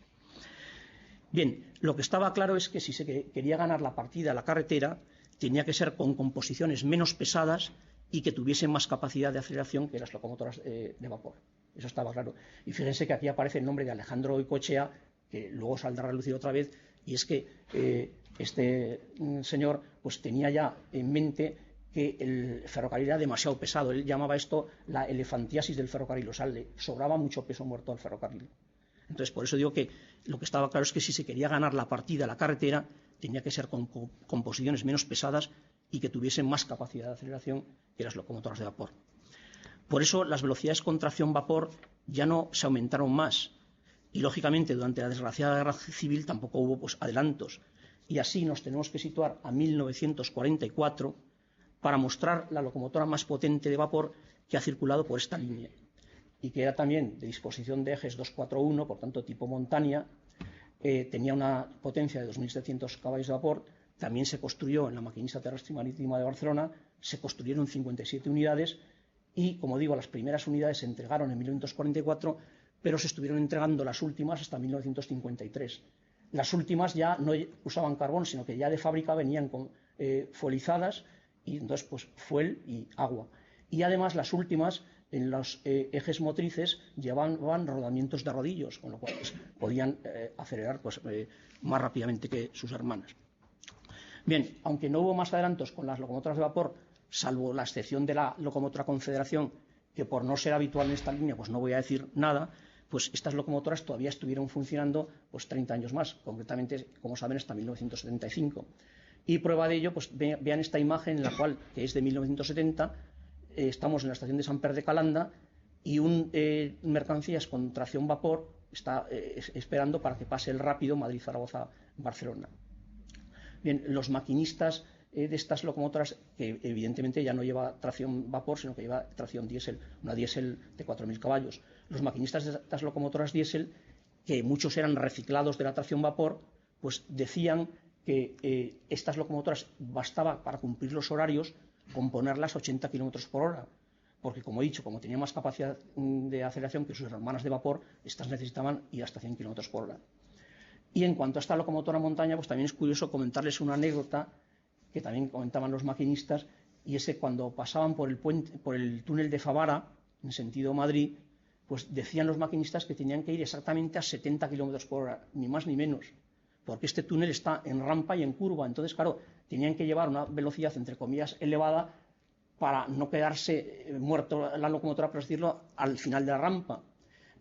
Bien, lo que estaba claro es que si se quería ganar la partida a la carretera, tenía que ser con composiciones menos pesadas y que tuviesen más capacidad de aceleración que las locomotoras de vapor. Eso estaba claro. Y fíjense que aquí aparece el nombre de Alejandro Goicoechea, que luego saldrá a relucir otra vez, y es que este señor pues tenía ya en mente que el ferrocarril era demasiado pesado. Él llamaba esto la elefantiasis del ferrocarril, o sea, le sobraba mucho peso muerto al ferrocarril. Entonces, por eso digo que lo que estaba claro es que si se quería ganar la partida a la carretera, tenía que ser con composiciones menos pesadas y que tuviesen más capacidad de aceleración que las locomotoras de vapor. Por eso las velocidades con tracción vapor ya no se aumentaron más. Y, lógicamente, durante la desgraciada guerra civil tampoco hubo pues, adelantos. Y así nos tenemos que situar a 1944 para mostrar la locomotora más potente de vapor que ha circulado por esta línea, y que era también de disposición de ejes 241, por tanto tipo Montania, tenía una potencia de 2.700 caballos de vapor. También se construyó en la Maquinista Terrestre y Marítima de Barcelona, se construyeron 57 unidades y, como digo, las primeras unidades se entregaron en 1944, pero se estuvieron entregando las últimas hasta 1953. Las últimas ya no usaban carbón, sino que ya de fábrica venían fuelizadas, y entonces pues fuel y agua. Y además las últimas en los ejes motrices llevaban rodamientos de rodillos, con lo cual pues, podían acelerar pues, más rápidamente que sus hermanas. Bien, aunque no hubo más adelantos con las locomotoras de vapor, salvo la excepción de la locomotora Confederación, que por no ser habitual en esta línea, pues no voy a decir nada, pues estas locomotoras todavía estuvieron funcionando pues 30 años más, concretamente, como saben, hasta 1975. Y prueba de ello, pues vean esta imagen en la cual, que es de 1970, estamos en la estación de Sant Pere de Calanda y un mercancías con tracción vapor está esperando para que pase el rápido Madrid-Zaragoza-Barcelona. Bien, los maquinistas de estas locomotoras, que evidentemente ya no lleva tracción vapor, sino que lleva tracción diésel, una diésel de 4.000 caballos. Los maquinistas de estas locomotoras diésel, que muchos eran reciclados de la tracción vapor, pues decían que estas locomotoras bastaba para cumplir los horarios con ponerlas a 80 km por hora, porque, como he dicho, como tenía más capacidad de aceleración que sus hermanas de vapor, estas necesitaban ir hasta 100 km por hora. Y en cuanto a esta locomotora montaña, pues también es curioso comentarles una anécdota que también comentaban los maquinistas, y es que cuando pasaban por el túnel de Favara, en sentido Madrid, pues decían los maquinistas que tenían que ir exactamente a 70 km por hora, ni más ni menos, porque este túnel está en rampa y en curva. Entonces, claro, tenían que llevar una velocidad, entre comillas, elevada para no quedarse muerto la locomotora, por decirlo, al final de la rampa.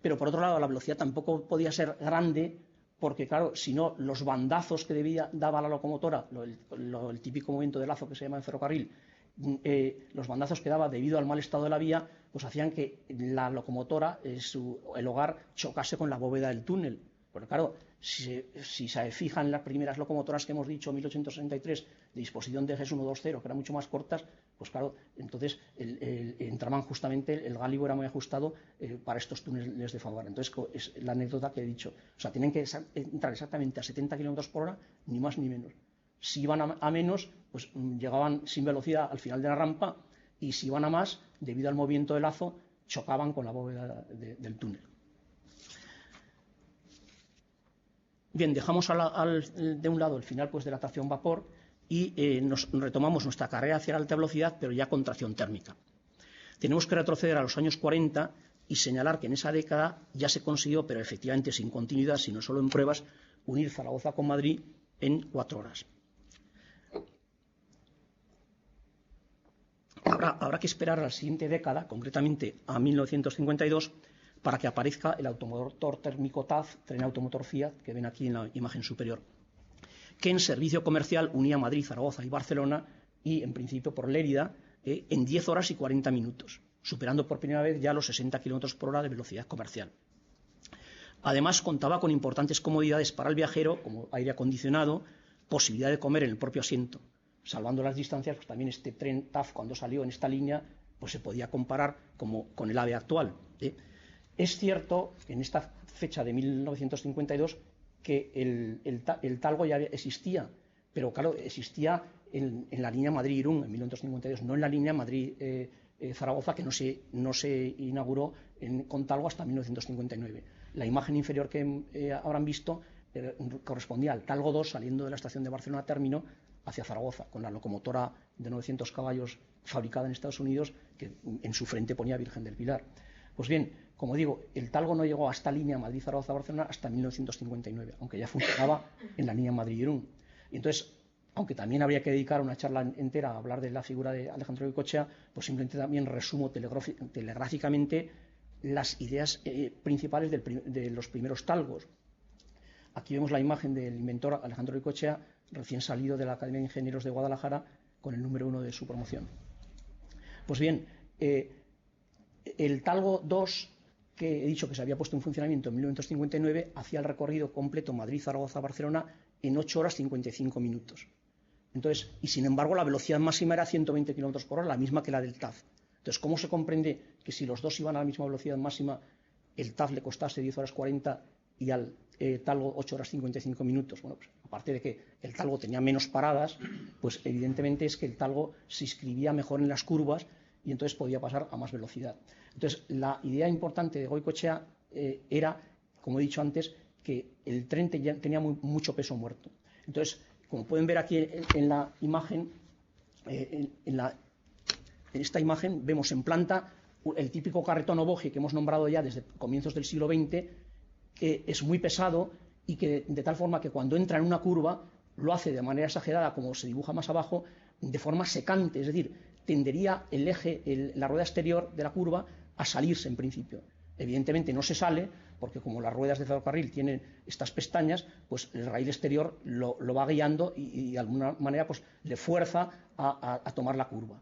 Pero, por otro lado, la velocidad tampoco podía ser grande, porque, claro, si no, los bandazos que daba la locomotora, el típico movimiento de lazo que se llama en ferrocarril, los bandazos que daba debido al mal estado de la vía, pues hacían que la locomotora, el hogar, chocase con la bóveda del túnel. Porque, claro, si se fijan en las primeras locomotoras que hemos dicho, 1863, de disposición de ejes 1-2-0, que eran mucho más cortas, pues claro, entonces entraban justamente, el gálibo era muy ajustado para estos túneles de Favara. Entonces, es la anécdota que he dicho. O sea, tienen que entrar exactamente a 70 km por hora, ni más ni menos. Si iban a menos, pues llegaban sin velocidad al final de la rampa, y si iban a más, debido al movimiento de lazo, chocaban con la bóveda del túnel. Bien, dejamos de un lado el final, pues, de la tracción vapor y nos retomamos nuestra carrera hacia la alta velocidad, pero ya con tracción térmica. Tenemos que retroceder a los años 40 y señalar que en esa década ya se consiguió, pero efectivamente sin continuidad, sino solo en pruebas, unir Zaragoza con Madrid en 4 horas. Habrá que esperar a la siguiente década, concretamente a 1952, para que aparezca el automotor térmico TAF, tren automotor Fiat, que ven aquí en la imagen superior, que en servicio comercial unía Madrid, Zaragoza y Barcelona, y en principio por Lérida, en 10 horas y 40 minutos, superando por primera vez ya los 60 km por hora de velocidad comercial. Además, contaba con importantes comodidades para el viajero, como aire acondicionado, posibilidad de comer en el propio asiento. Salvando las distancias, pues también este tren TAF, cuando salió en esta línea, pues se podía comparar con el AVE actual. Es cierto que en esta fecha de 1952 que el talgo ya existía, pero claro, existía en la línea Madrid-Irún en 1952, no en la línea Madrid-Zaragoza, que no se inauguró con talgo hasta 1959. La imagen inferior que habrán visto correspondía al talgo 2 saliendo de la estación de Barcelona Término hacia Zaragoza, con la locomotora de 900 caballos fabricada en Estados Unidos, que en su frente ponía Virgen del Pilar. Pues bien, como digo, el talgo no llegó a esta línea Madrid-Zaragoza-Barcelona hasta 1959, aunque ya funcionaba en la línea Madrid-Irún. Y entonces, aunque también habría que dedicar una charla entera a hablar de la figura de Alejandro Goicoechea, pues simplemente también resumo telegráficamente las ideas principales de los primeros talgos. Aquí vemos la imagen del inventor Alejandro Goicoechea, recién salido de la Academia de Ingenieros de Guadalajara, con el número 1 de su promoción. Pues bien, el talgo 2, que he dicho que se había puesto en funcionamiento en 1959, hacía el recorrido completo Madrid-Zaragoza-Barcelona en 8 horas 55 minutos. Entonces, y sin embargo, la velocidad máxima era 120 km por hora, la misma que la del TAF. Entonces, ¿cómo se comprende que si los dos iban a la misma velocidad máxima, el TAF le costase 10 horas 40 y al talgo 8 horas 55 minutos? Bueno, pues aparte de que el talgo tenía menos paradas, pues evidentemente es que el talgo se inscribía mejor en las curvas y entonces podía pasar a más velocidad. Entonces, la idea importante de Goicoechea era, como he dicho antes, que el tren tenía mucho peso muerto. Entonces, como pueden ver aquí en la imagen, en esta imagen vemos en planta el típico carretón oboje que hemos nombrado ya desde comienzos del siglo XX, que es muy pesado y que de tal forma que cuando entra en una curva lo hace de manera exagerada, como se dibuja más abajo, de forma secante, es decir, tendería el eje, la rueda exterior de la curva a salirse en principio. Evidentemente no se sale, porque como las ruedas de ferrocarril tienen estas pestañas, pues el raíl exterior lo va guiando y de alguna manera pues le fuerza a tomar la curva.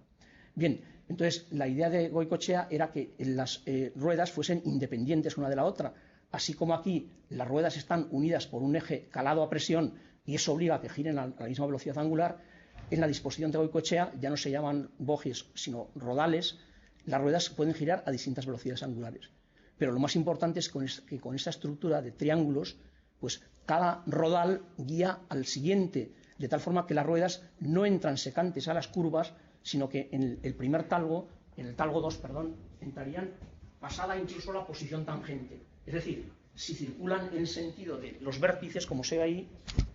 Bien, Entonces, la idea de Goicoechea era que las ruedas fuesen independientes una de la otra. Así como aquí las ruedas están unidas por un eje calado a presión y eso obliga a que giren a la misma velocidad angular, en la disposición de Goicoechea ya no se llaman bogies, sino rodales. Las ruedas pueden girar a distintas velocidades angulares. Pero lo más importante es que con esa estructura de triángulos, pues cada rodal guía al siguiente, de tal forma que las ruedas no entran secantes a las curvas, sino que en el primer talgo, en el talgo 2, entrarían pasada incluso la posición tangente. Es decir, si circulan en el sentido de los vértices, como se ve ahí,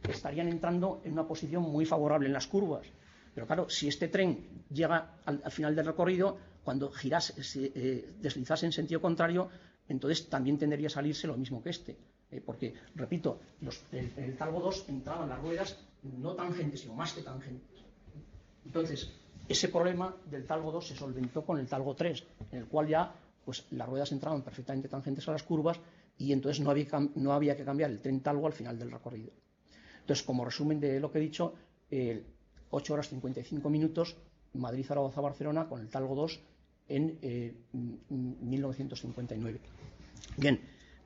estarían entrando en una posición muy favorable en las curvas. Pero claro, si este tren llega al final del recorrido, cuando deslizase en sentido contrario, entonces también tendría a salirse lo mismo que este. Porque, repito, en el talgo 2 entraban las ruedas no tangentes, sino más que tangentes. Entonces, ese problema del talgo 2 se solventó con el talgo 3, en el cual ya pues, las ruedas entraban perfectamente tangentes a las curvas y entonces no había que cambiar el tren talgo al final del recorrido. Entonces, como resumen de lo que he dicho, 8 horas 55 minutos, Madrid, Zaragoza, Barcelona, con el talgo 2 en 1959. Bien,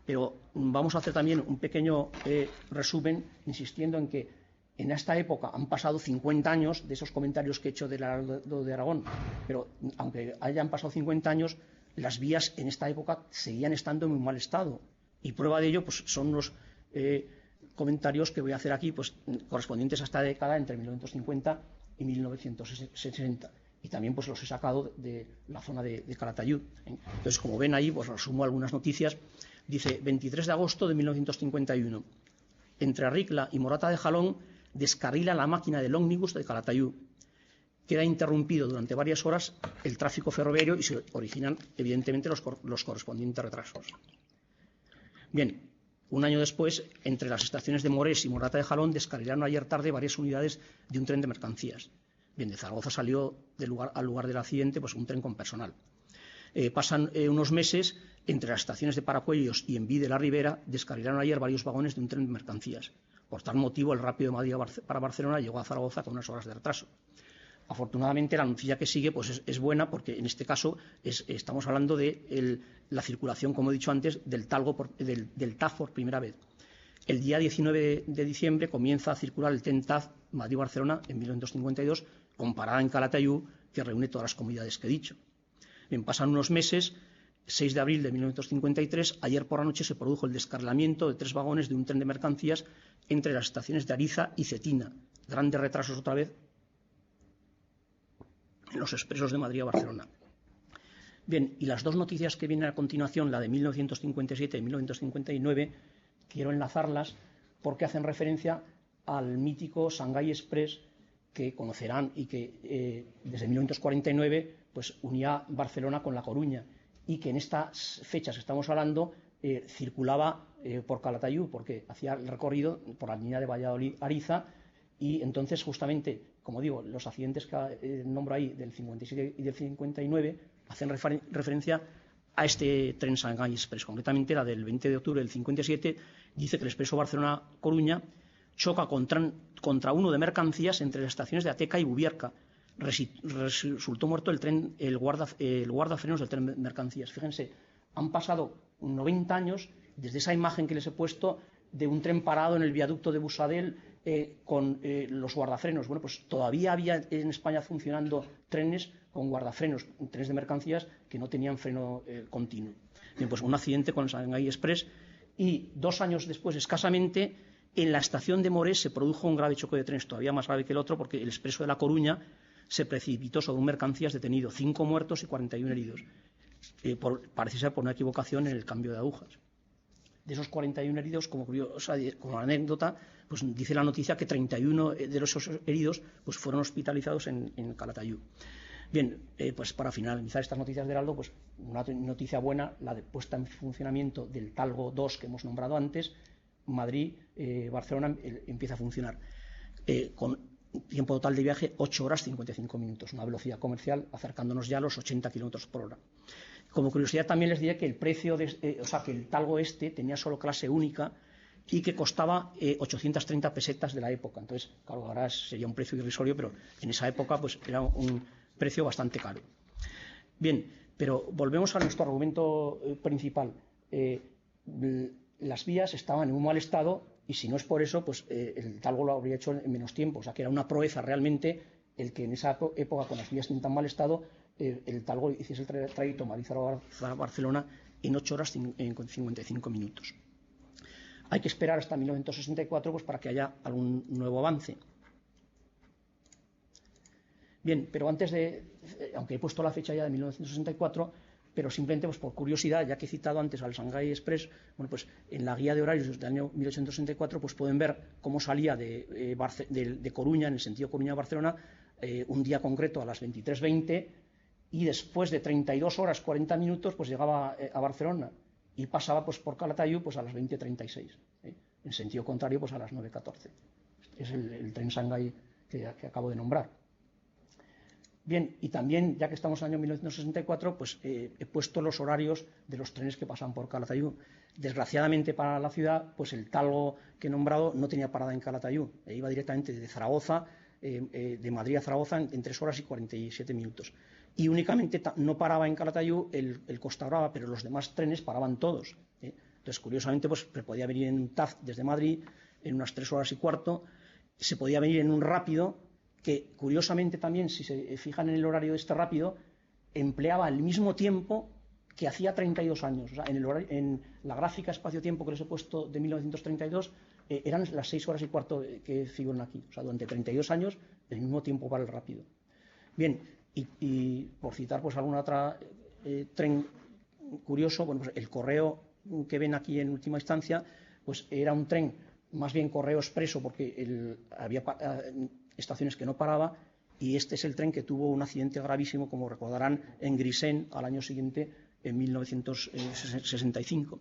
pero vamos a hacer también un pequeño resumen, insistiendo en que en esta época han pasado 50 años de esos comentarios que he hecho del Heraldo de Aragón, pero aunque hayan pasado 50 años, las vías en esta época seguían estando en muy mal estado. Y prueba de ello pues, son los comentarios que voy a hacer aquí, pues, correspondientes a esta década entre 1950 y 1960. Y también pues, los he sacado de la zona de Calatayud. Entonces, como ven ahí, pues resumo algunas noticias. Dice, 23 de agosto de 1951, entre Ricla y Morata de Jalón, descarrila la máquina del ómnibus de Calatayud. Queda interrumpido durante varias horas el tráfico ferroviario y se originan, evidentemente, los correspondientes retrasos. Bien, un año después, entre las estaciones de Morés y Morata de Jalón, descarrilaron ayer tarde varias unidades de un tren de mercancías. Bien, de Zaragoza salió al lugar del accidente pues, un tren con personal. Pasan unos meses, entre las estaciones de Paracuellos y Enví de la Ribera, descarrilaron ayer varios vagones de un tren de mercancías. Por tal motivo, el rápido de Madrid para Barcelona llegó a Zaragoza con unas horas de retraso. Afortunadamente, la noticia que sigue pues, es buena porque, en este caso, estamos hablando de la circulación, como he dicho antes, del TAF por primera vez. El día 19 de diciembre comienza a circular el tren TAF Madrid-Barcelona en 1952, con parada en Calatayud, que reúne todas las comunidades que he dicho. Bien, pasan unos meses, 6 de abril de 1953, ayer por la noche se produjo el descarrilamiento de 3 vagones de un tren de mercancías entre las estaciones de Ariza y Cetina. Grandes retrasos otra vez en los expresos de Madrid a Barcelona. Bien, y las dos noticias que vienen a continuación, la de 1957 y 1959, quiero enlazarlas porque hacen referencia al mítico Shanghái Express que conocerán y que desde 1949 pues, unía Barcelona con La Coruña y que en estas fechas que estamos hablando circulaba por Calatayud porque hacía el recorrido por la línea de Valladolid-Ariza y entonces justamente, como digo, los accidentes que nombro ahí del 57 y del 59 hacen referencia a este tren Shanghái Express. Concretamente la del 20 de octubre del 57 dice que el expreso Barcelona-Coruña choca contra uno de mercancías entre las estaciones de Ateca y Bubierca. Resultó muerto el guardafrenos del tren de mercancías. Fíjense, han pasado 90 años desde esa imagen que les he puesto de un tren parado en el viaducto de Busadel con los guardafrenos. Bueno, pues todavía había en España funcionando trenes con guardafrenos, trenes de mercancías que no tenían freno continuo. Bien, pues un accidente con el Shanghái Express y 2 años después, escasamente, en la estación de Morés se produjo un grave choque de trenes, todavía más grave que el otro, porque el expreso de La Coruña se precipitó sobre un mercancías detenido, 5 muertos y 41 heridos. Parece ser por una equivocación en el cambio de agujas. De esos 41 heridos, como anécdota, pues dice la noticia que 31 de esos heridos pues fueron hospitalizados en Calatayud. Bien, pues para finalizar estas noticias de Heraldo, pues una noticia buena, la de puesta en funcionamiento del Talgo 2 que hemos nombrado antes. Madrid, Barcelona empieza a funcionar con tiempo total de viaje 8 horas 55 minutos, una velocidad comercial acercándonos ya a los 80 kilómetros por hora. Como curiosidad también les diré que el precio, que el Talgo tenía solo clase única y que costaba 830 pesetas de la época. Entonces, claro, ahora sería un precio irrisorio, pero en esa época pues era un precio bastante caro. Bien, pero volvemos a nuestro argumento principal. Las vías estaban en un mal estado y si no es por eso, pues el Talgo lo habría hecho en menos tiempo. O sea, que era una proeza realmente el que en esa época, con las vías en tan mal estado, el Talgo hiciese el trayecto Madrid-Barcelona en 8 horas y 55 minutos. Hay que esperar hasta 1964 pues, para que haya algún nuevo avance. Bien, pero antes de, aunque he puesto la fecha ya de 1964, pero simplemente pues, por curiosidad, ya que he citado antes al Shanghai Express, bueno, pues en la guía de horarios del año 1864 pues pueden ver cómo salía de Coruña, en el sentido Coruña-Barcelona, un día concreto a las 23:20 y después de 32 horas 40 minutos pues llegaba a Barcelona y pasaba pues, por Calatayud pues, a las 20:36, en sentido contrario pues, a las 9:14. Es el tren Shanghai que acabo de nombrar. Bien, y también, ya que estamos en el año 1964, pues he puesto los horarios de los trenes que pasan por Calatayud. Desgraciadamente para la ciudad, pues el Talgo que he nombrado no tenía parada en Calatayud. Iba directamente de Zaragoza, de Madrid a Zaragoza, en 3 horas y 47 minutos. Y únicamente no paraba en Calatayud el Costa Brava, pero los demás trenes paraban todos. Entonces, curiosamente, pues se podía venir en un TAF desde Madrid en unas 3 horas y cuarto, se podía venir en un rápido, que curiosamente también, si se fijan en el horario de este rápido, empleaba el mismo tiempo que hacía 32 años. O sea, en la gráfica espacio-tiempo que les he puesto de 1932, eran las 6 horas y cuarto que figuran aquí. O sea, durante 32 años, el mismo tiempo para el rápido. Bien, y por citar pues algún otro tren curioso, bueno, pues el Correo que ven aquí en última instancia, pues era un tren más bien Correo expreso, porque había estaciones que no paraba, y este es el tren que tuvo un accidente gravísimo, como recordarán, en Grisén al año siguiente, en 1965.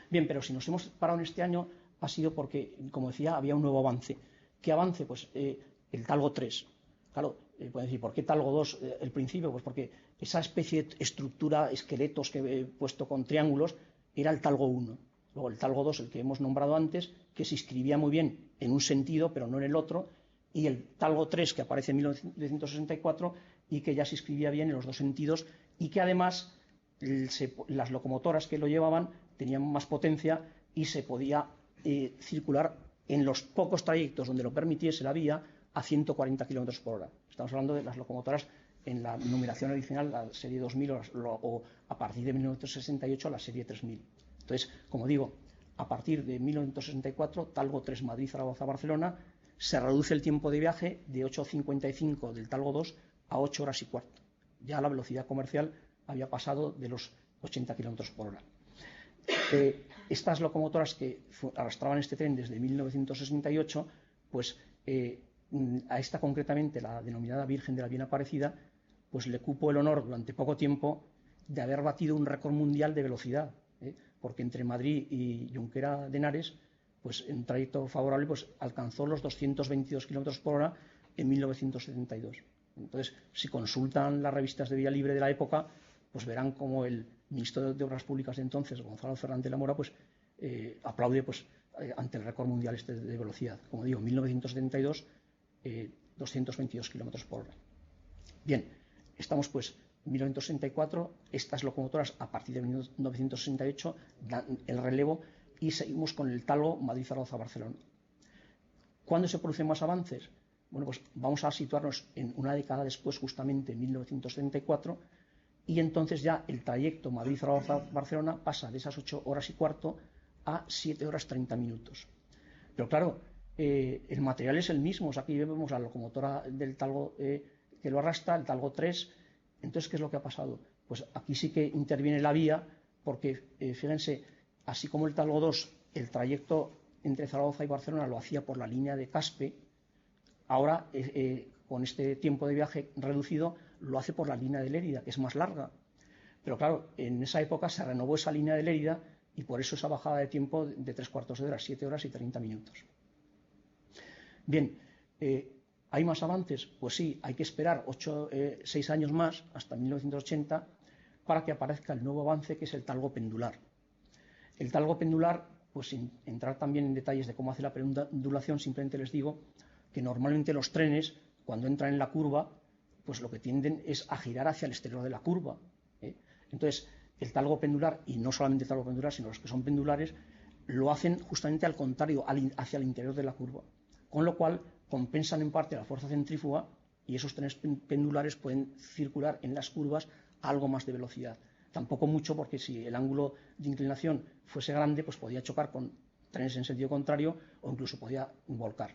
Bien, pero si nos hemos parado en este año ha sido porque, como decía, había un nuevo avance. ¿Qué avance? Pues el Talgo 3. Claro, pueden decir, ¿por qué Talgo 2 el principio? Pues porque esa especie de estructura, esqueletos que he puesto con triángulos, era el Talgo 1. Luego el Talgo 2, el que hemos nombrado antes, que se inscribía muy bien en un sentido, pero no en el otro, y el Talgo 3, que aparece en 1964 y que ya se inscribía bien en los dos sentidos, y que además las locomotoras que lo llevaban tenían más potencia y se podía circular en los pocos trayectos donde lo permitiese la vía a 140 km por hora. Estamos hablando de las locomotoras en la numeración original, la serie 2000 o a partir de 1968 la serie 3000. Entonces, como digo, a partir de 1964, Talgo 3 Madrid, Zaragoza, Barcelona, se reduce el tiempo de viaje de 8:55 del Talgo 2 a 8 horas y cuarto. Ya la velocidad comercial había pasado de los 80 km por hora. Estas locomotoras que arrastraban este tren desde 1968, pues a esta concretamente, la denominada Virgen de la Bien Aparecida, pues le cupo el honor durante poco tiempo de haber batido un récord mundial de velocidad, porque entre Madrid y Junquera de Henares, pues en un trayecto favorable, pues alcanzó los 222 km por hora en 1972. Entonces, si consultan las revistas de vía libre de la época, pues verán como el ministro de Obras Públicas de entonces, Gonzalo Fernández de la Mora, pues aplaude pues, ante el récord mundial este de velocidad. Como digo, 1972, 222 km por hora. Bien, estamos pues en 1964, estas locomotoras a partir de 1968 dan el relevo y seguimos con el Talgo Madrid-Zaragoza-Barcelona. ¿Cuándo se producen más avances? Bueno, pues vamos a situarnos en una década después, justamente en 1974, y entonces ya el trayecto Madrid-Zaragoza-Barcelona pasa de esas 8 horas y cuarto a 7 horas 30 minutos. Pero claro, el material es el mismo. O sea, aquí vemos la locomotora del Talgo que lo arrastra, el Talgo 3. Entonces, ¿qué es lo que ha pasado? Pues aquí sí que interviene la vía, porque fíjense, así como el Talgo 2, el trayecto entre Zaragoza y Barcelona lo hacía por la línea de Caspe, ahora con este tiempo de viaje reducido lo hace por la línea de Lérida, que es más larga. Pero claro, en esa época se renovó esa línea de Lérida y por eso esa bajada de tiempo de 3/4 de hora, 7 horas y 30 minutos. Bien, ¿hay más avances? Pues sí, hay que esperar 6 años más, hasta 1980, para que aparezca el nuevo avance, que es el Talgo pendular. El Talgo pendular, pues sin entrar también en detalles de cómo hace la pendulación, simplemente les digo que normalmente los trenes, cuando entran en la curva, pues lo que tienden es a girar hacia el exterior de la curva. Entonces, el talgo pendular, y no solamente el talgo pendular, sino los que son pendulares, lo hacen justamente al contrario, hacia el interior de la curva, con lo cual compensan en parte la fuerza centrífuga y esos trenes pendulares pueden circular en las curvas a algo más de velocidad. Tampoco mucho, porque si el ángulo de inclinación fuese grande, pues podía chocar con trenes en sentido contrario o incluso podía volcar.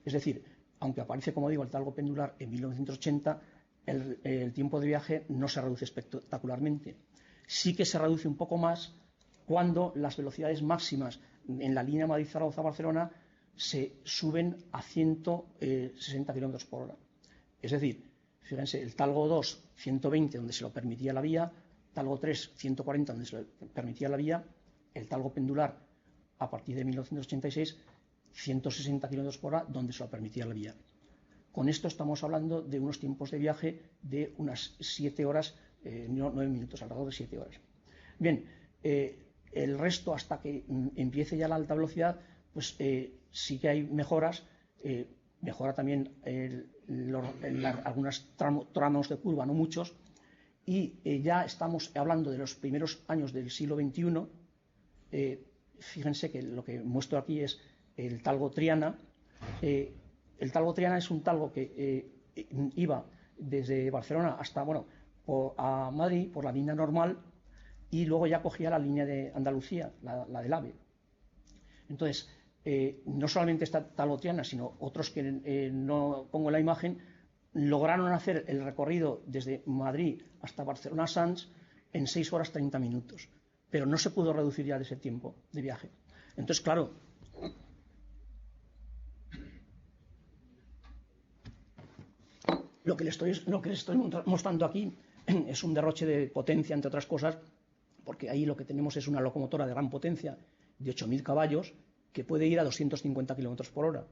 Es decir, aunque aparece, como digo, el talgo pendular en 1980, el tiempo de viaje no se reduce espectacularmente. Sí que se reduce un poco más cuando las velocidades máximas en la línea Madrid-Zaragoza-Barcelona se suben a 160 km por hora. Es decir, fíjense, el talgo 2, 120, donde se lo permitía la vía, talgo 3, 140, donde se lo permitía la vía, el talgo pendular, a partir de 1986, 160 km por hora, donde se lo permitía la vía. Con esto estamos hablando de unos tiempos de viaje de unas 7 horas, 9 minutos, alrededor de 7 horas. Bien, el resto, hasta que empiece ya la alta velocidad, pues sí que hay mejoras. Mejora también algunos tramos de curva, no muchos, y ya estamos hablando de los primeros años del siglo XXI. Fíjense que lo que muestro aquí es el talgo Triana. El talgo Triana es un talgo que iba desde Barcelona hasta, a Madrid por la línea normal, y luego ya cogía la línea de Andalucía, la del AVE. Entonces, no solamente está talgo Triana, sino otros que no pongo en la imagen, lograron hacer el recorrido desde Madrid hasta Barcelona-Sants en 6 horas 30 minutos, pero no se pudo reducir ya de ese tiempo de viaje. Entonces, claro, lo que les estoy mostrando aquí es un derroche de potencia, entre otras cosas, porque ahí lo que tenemos es una locomotora de gran potencia de 8.000 caballos que puede ir a 250 km por hora.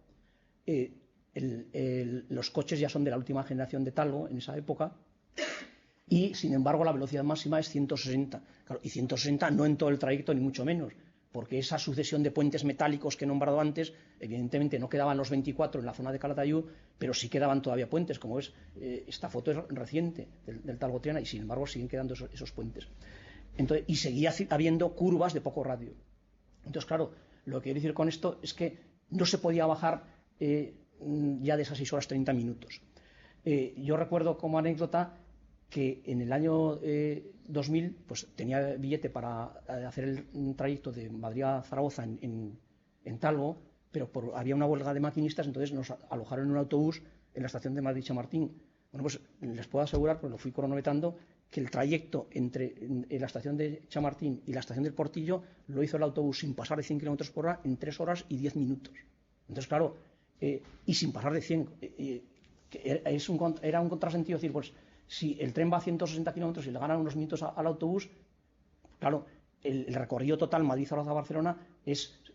Los coches ya son de la última generación de talgo en esa época, y sin embargo la velocidad máxima es 160. Claro, y 160 no en todo el trayecto, ni mucho menos, porque esa sucesión de puentes metálicos que he nombrado antes, evidentemente no quedaban los 24 en la zona de Calatayud, pero sí quedaban todavía puentes, como es, esta foto es reciente del talgo Triana, y sin embargo siguen quedando esos puentes. Entonces, y seguía habiendo curvas de poco radio. Entonces, claro, lo que quiero decir con esto es que no se podía bajar ya de esas 6 horas 30 minutos. Yo recuerdo como anécdota que en el año 2000 pues tenía billete para hacer el trayecto de Madrid a Zaragoza en talgo, pero había una huelga de maquinistas, entonces nos alojaron en un autobús en la estación de Madrid-Chamartín. Bueno, pues les puedo asegurar, pues lo fui cronometrando, que el trayecto entre la estación de Chamartín y la estación del Portillo lo hizo el autobús sin pasar de 100 km por hora en 3 horas y 10 minutos. Entonces, claro, y sin pasar de 100. Era un contrasentido decir, pues si el tren va a 160 km y le ganan unos minutos al autobús, claro, el recorrido total Madrid-Zaragoza-Barcelona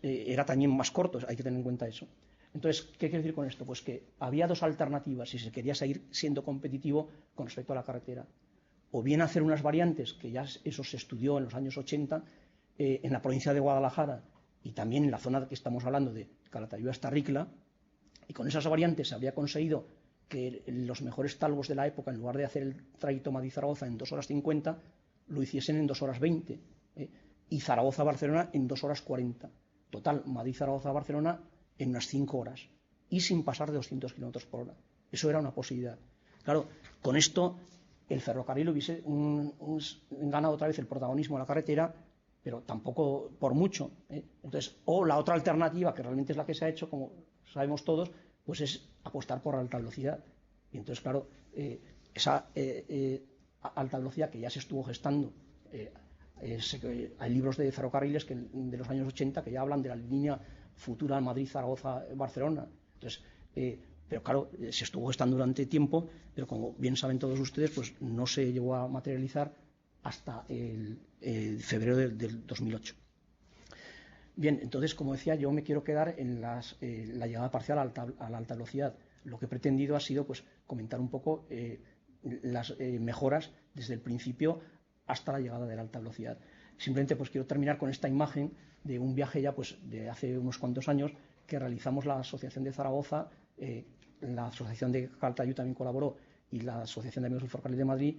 era también más corto, hay que tener en cuenta eso. Entonces, ¿qué quiero decir con esto? Pues que había dos alternativas si se quería seguir siendo competitivo con respecto a la carretera. O bien hacer unas variantes, que ya eso se estudió en los años 80, en la provincia de Guadalajara y también en la zona que estamos hablando de Calatayud hasta Ricla, y con esas variantes se había conseguido que los mejores talgos de la época, en lugar de hacer el trayecto Madrid-Zaragoza en 2 horas 50, lo hiciesen en 2 horas 20, y Zaragoza-Barcelona en 2 horas 40. Total, Madrid-Zaragoza-Barcelona en unas 5 horas, y sin pasar de 200 km por hora. Eso era una posibilidad. Claro, con esto el ferrocarril hubiese ganado otra vez el protagonismo de la carretera, pero tampoco por mucho. Entonces, o la otra alternativa, que realmente es la que se ha hecho, como sabemos todos, pues es apostar por la alta velocidad. Y entonces, claro, esa alta velocidad que ya se estuvo gestando, hay libros de ferrocarriles de los años 80 que ya hablan de la línea futura Madrid-Zaragoza-Barcelona. Entonces, pero claro, se estuvo gestando durante tiempo, pero como bien saben todos ustedes, pues no se llegó a materializar hasta el febrero del 2008. Bien, entonces, como decía, yo me quiero quedar en la llegada parcial a la alta velocidad. Lo que he pretendido ha sido pues comentar un poco las mejoras desde el principio hasta la llegada de la alta velocidad. Simplemente pues quiero terminar con esta imagen de un viaje ya pues de hace unos cuantos años que realizamos la Asociación de Zaragoza, la Asociación de Calatayud también colaboró, y la Asociación de Amigos del Ferrocarril de Madrid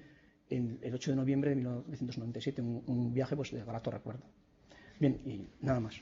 el 8 de noviembre de 1997, un viaje pues de grato recuerdo. Bien, y nada más.